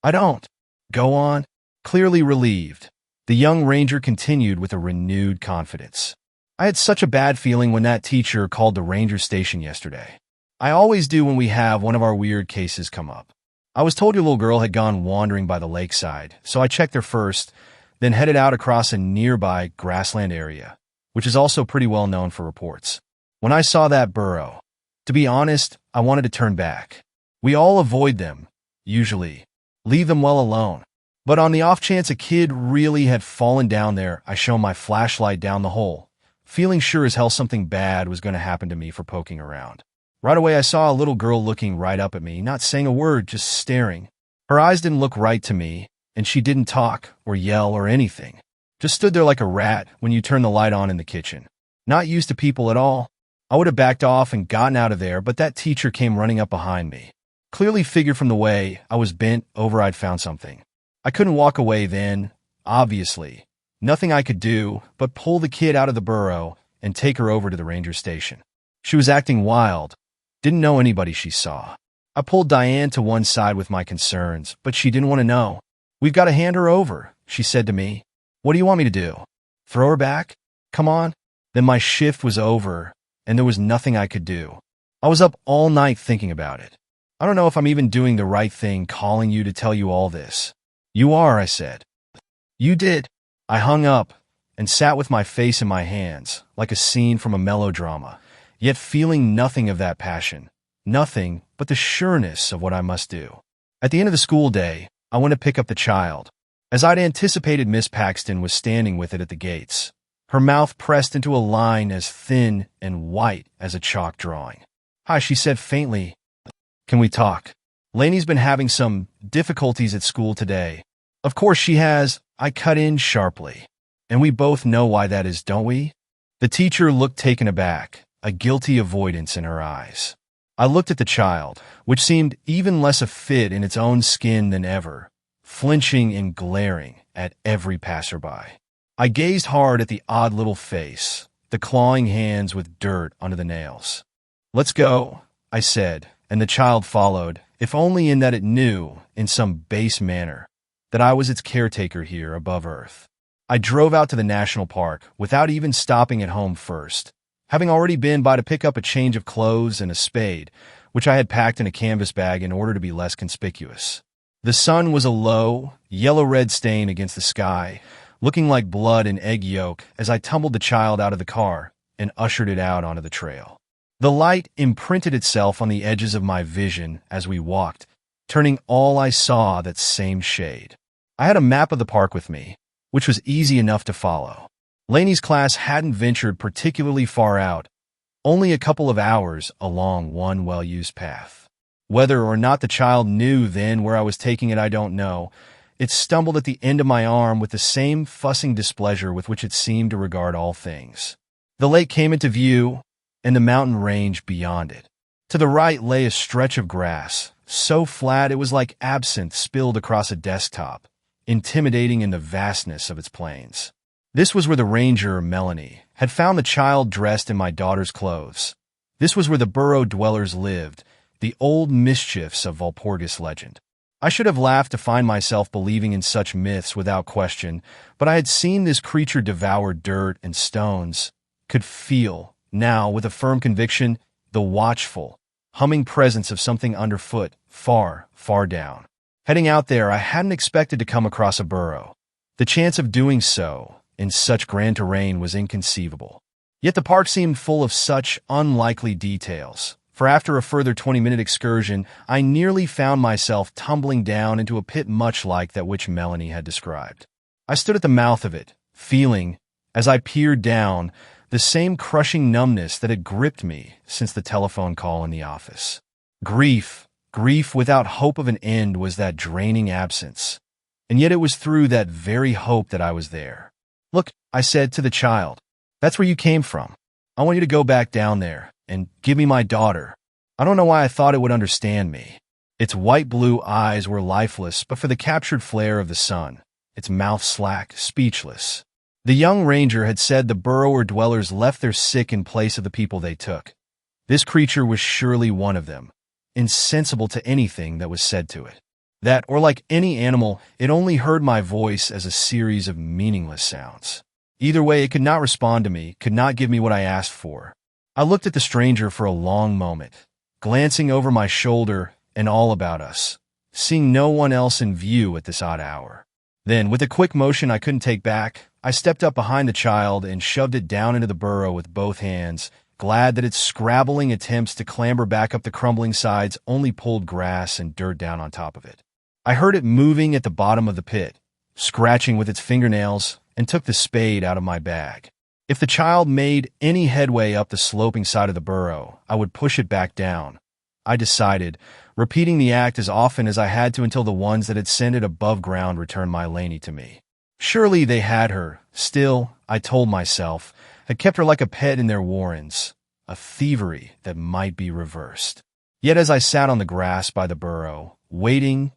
[SPEAKER 1] I don't. Go on. Clearly relieved, the young ranger continued with a renewed confidence. I had such a bad feeling when that teacher called the ranger station yesterday. I always do when we have one of our weird cases come up. I was told your little girl had gone wandering by the lakeside, so I checked her first, then headed out across a nearby grassland area, which is also pretty well known for reports. When I saw that burrow, to be honest, I wanted to turn back. We all avoid them, usually. Leave them well alone. But on the off chance a kid really had fallen down there, I shone my flashlight down the hole, feeling sure as hell something bad was going to happen to me for poking around. Right away, I saw a little girl looking right up at me, not saying a word, just staring. Her eyes didn't look right to me, and she didn't talk or yell or anything. Just stood there like a rat when you turn the light on in the kitchen. Not used to people at all. I would have backed off and gotten out of there, but that teacher came running up behind me. Clearly figured from the way I was bent over I'd found something. I couldn't walk away then, obviously. Nothing I could do but pull the kid out of the burrow and take her over to the ranger station. She was acting wild. Didn't know anybody she saw. I pulled Diane to one side with my concerns, but she didn't want to know. We've got to hand her over, she said to me. What do you want me to do? Throw her back? Come on. Then my shift was over, and there was nothing I could do. I was up all night thinking about it. I don't know if I'm even doing the right thing calling you to tell you all this. You are, I said. You did. I hung up and sat with my face in my hands, like a scene from a melodrama, yet feeling nothing of that passion, nothing but the sureness of what I must do. At the end of the school day, I went to pick up the child. As I'd anticipated, Miss Paxton was standing with it at the gates, her mouth pressed into a line as thin and white as a chalk drawing. Hi, she said faintly. Can we talk? Lainey's been having some difficulties at school today. Of course she has, I cut in sharply. And we both know why that is, don't we? The teacher looked taken aback, a guilty avoidance in her eyes. I looked at the child, which seemed even less a fit in its own skin than ever, flinching and glaring at every passerby. I gazed hard at the odd little face, the clawing hands with dirt under the nails. Let's go, I said, and the child followed, if only in that it knew, in some base manner, that I was its caretaker here above earth. I drove out to the national park without even stopping at home first, having already been by to pick up a change of clothes and a spade, which I had packed in a canvas bag in order to be less conspicuous. The sun was a low, yellow-red stain against the sky, looking like blood and egg yolk as I tumbled the child out of the car and ushered it out onto the trail. The light imprinted itself on the edges of my vision as we walked, turning all I saw that same shade. I had a map of the park with me, which was easy enough to follow. Laney's class hadn't ventured particularly far out, only a couple of hours along one well-used path. Whether or not the child knew then where I was taking it, I don't know. It stumbled at the end of my arm with the same fussing displeasure with which it seemed to regard all things. The lake came into view, and the mountain range beyond it. To the right lay a stretch of grass, so flat it was like absinthe spilled across a desktop, intimidating in the vastness of its plains. This was where the ranger, Melanie, had found the child dressed in my daughter's clothes. This was where the burrow dwellers lived, the old mischiefs of Walpurgis legend. I should have laughed to find myself believing in such myths without question, but I had seen this creature devour dirt and stones, could feel, now with a firm conviction, the watchful, humming presence of something underfoot, far, far down. Heading out there, I hadn't expected to come across a burrow. The chance of doing so in such grand terrain was inconceivable. Yet the park seemed full of such unlikely details. For after a further 20-minute excursion, I nearly found myself tumbling down into a pit much like that which Melanie had described. I stood at the mouth of it, feeling, as I peered down, the same crushing numbness that had gripped me since the telephone call in the office. Grief without hope of an end was that draining absence. And yet it was through that very hope that I was there. "Look," I said to the child, "that's where you came from. I want you to go back down there and give me my daughter." I don't know why I thought it would understand me. Its white-blue eyes were lifeless but for the captured flare of the sun, its mouth slack, speechless. The young ranger had said the burrower dwellers left their sick in place of the people they took. This creature was surely one of them, insensible to anything that was said to it. That, or like any animal, it only heard my voice as a series of meaningless sounds. Either way, it could not respond to me, could not give me what I asked for. I looked at the stranger for a long moment, glancing over my shoulder and all about us, seeing no one else in view at this odd hour. Then, with a quick motion I couldn't take back, I stepped up behind the child and shoved it down into the burrow with both hands, glad that its scrabbling attempts to clamber back up the crumbling sides only pulled grass and dirt down on top of it. I heard it moving at the bottom of the pit, scratching with its fingernails, and took the spade out of my bag. If the child made any headway up the sloping side of the burrow, I would push it back down. I decided, repeating the act as often as I had to until the ones that had sent it above ground returned my Laney to me. Surely they had her, still, I told myself, had kept her like a pet in their warrens, a thievery that might be reversed. Yet as I sat on the grass by the burrow, waiting,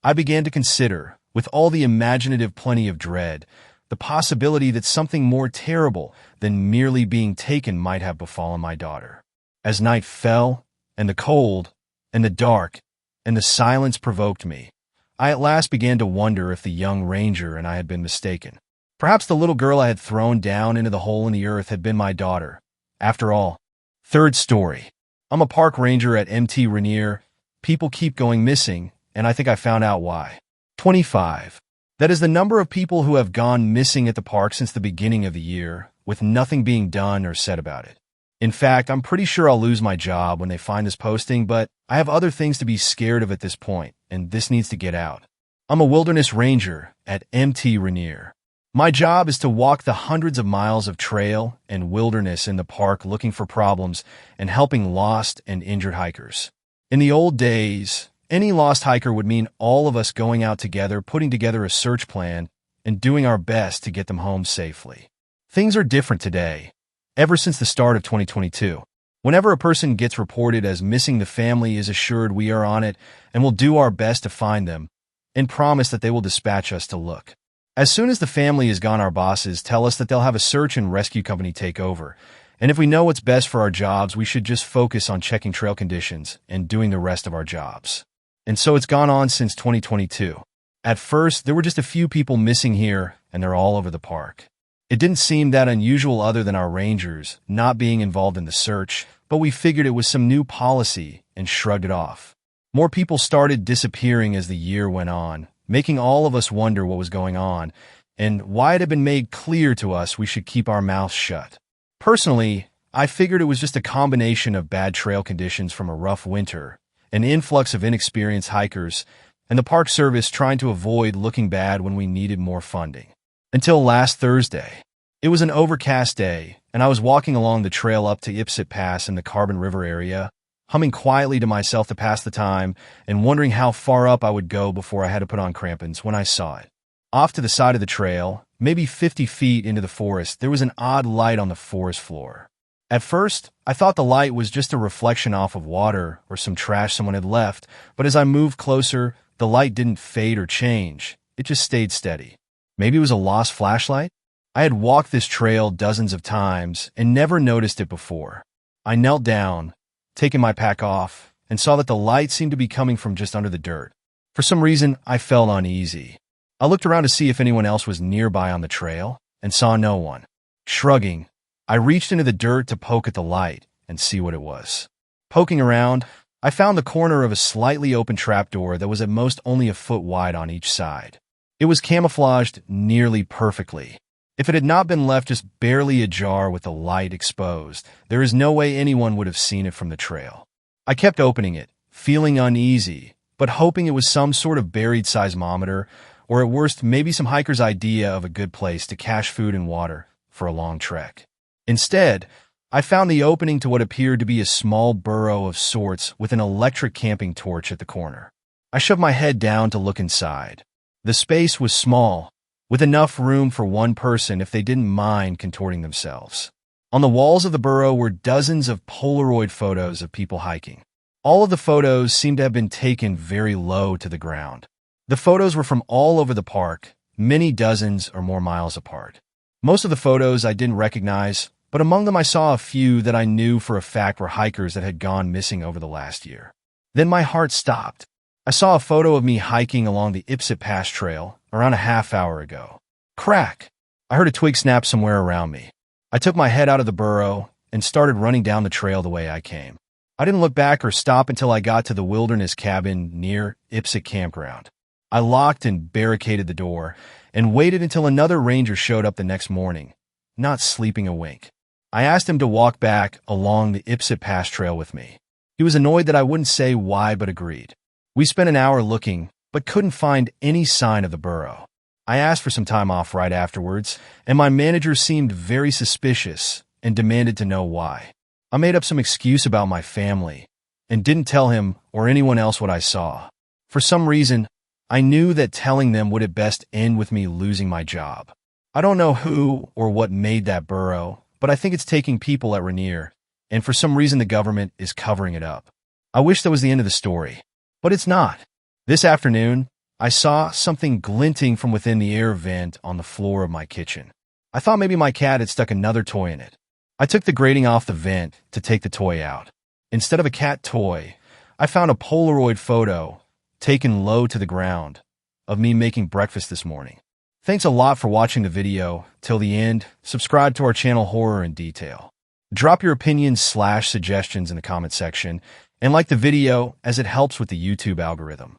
[SPEAKER 1] I began to consider, with all the imaginative plenty of dread, the possibility that something more terrible than merely being taken might have befallen my daughter. As night fell, and the cold, and the dark, and the silence provoked me, I at last began to wonder if the young ranger and I had been mistaken. Perhaps the little girl I had thrown down into the hole in the earth had been my daughter. After all. Third story. I'm a park ranger at MT Rainier. People keep going missing, and I think I found out why. 25. That is the number of people who have gone missing at the park since the beginning of the year, with nothing being done or said about it. In fact, I'm pretty sure I'll lose my job when they find this posting, but I have other things to be scared of at this point, and this needs to get out. I'm a wilderness ranger at MT Rainier. My job is to walk the hundreds of miles of trail and wilderness in the park looking for problems and helping lost and injured hikers. In the old days, any lost hiker would mean all of us going out together, putting together a search plan, and doing our best to get them home safely. Things are different today. Ever since the start of 2022, whenever a person gets reported as missing, the family is assured we are on it and will do our best to find them, and promise that they will dispatch us to look. As soon as the family is gone, our bosses tell us that they'll have a search and rescue company take over, and if we know what's best for our jobs, we should just focus on checking trail conditions and doing the rest of our jobs. And so it's gone on since 2022. At first, there were just a few people missing here, and they're all over the park. It didn't seem that unusual other than our rangers not being involved in the search, but we figured it was some new policy and shrugged it off. More people started disappearing as the year went on, making all of us wonder what was going on and why it had been made clear to us we should keep our mouths shut. Personally, I figured it was just a combination of bad trail conditions from a rough winter, an influx of inexperienced hikers, and the Park Service trying to avoid looking bad when we needed more funding. Until last Thursday. It was an overcast day, and I was walking along the trail up to Ipsit Pass in the Carbon River area, humming quietly to myself to pass the time and wondering how far up I would go before I had to put on crampons when I saw it. Off to the side of the trail, maybe 50 feet into the forest, there was an odd light on the forest floor. At first, I thought the light was just a reflection off of water or some trash someone had left, but as I moved closer, the light didn't fade or change. It just stayed steady. Maybe it was a lost flashlight? I had walked this trail dozens of times and never noticed it before. I knelt down, taking my pack off, and saw that the light seemed to be coming from just under the dirt. For some reason, I felt uneasy. I looked around to see if anyone else was nearby on the trail and saw no one. Shrugging, I reached into the dirt to poke at the light and see what it was. Poking around, I found the corner of a slightly open trapdoor that was at most only a foot wide on each side. It was camouflaged nearly perfectly. If it had not been left just barely ajar with the light exposed, there is no way anyone would have seen it from the trail. I kept opening it, feeling uneasy, but hoping it was some sort of buried seismometer, or at worst maybe some hiker's idea of a good place to cache food and water for a long trek. Instead, I found the opening to what appeared to be a small burrow of sorts with an electric camping torch at the corner. I shoved my head down to look inside. The space was small, with enough room for one person if they didn't mind contorting themselves. On the walls of the burrow were dozens of Polaroid photos of people hiking. All of the photos seemed to have been taken very low to the ground. The photos were from all over the park, many dozens or more miles apart. Most of the photos I didn't recognize, but among them I saw a few that I knew for a fact were hikers that had gone missing over the last year. Then my heart stopped. I saw a photo of me hiking along the Ipsit Pass trail around a half hour ago. Crack! I heard a twig snap somewhere around me. I took my head out of the burrow and started running down the trail the way I came. I didn't look back or stop until I got to the wilderness cabin near Ipsit Campground. I locked and barricaded the door and waited until another ranger showed up the next morning, not sleeping a wink. I asked him to walk back along the Ipsit Pass trail with me. He was annoyed that I wouldn't say why but agreed. We spent an hour looking, but couldn't find any sign of the burrow. I asked for some time off right afterwards, and my manager seemed very suspicious and demanded to know why. I made up some excuse about my family and didn't tell him or anyone else what I saw. For some reason, I knew that telling them would at best end with me losing my job. I don't know who or what made that burrow, but I think it's taking people at Rainier, and for some reason the government is covering it up. I wish that was the end of the story, but it's not. This afternoon, I saw something glinting from within the air vent on the floor of my kitchen. I thought maybe my cat had stuck another toy in it. I took the grating off the vent to take the toy out. Instead of a cat toy, I found a Polaroid photo, taken low to the ground, of me making breakfast this morning. Thanks a lot for watching the video till the end. Subscribe to our channel Horror in Detail. Drop your opinions/suggestions in the comment section and like the video as it helps with the YouTube algorithm.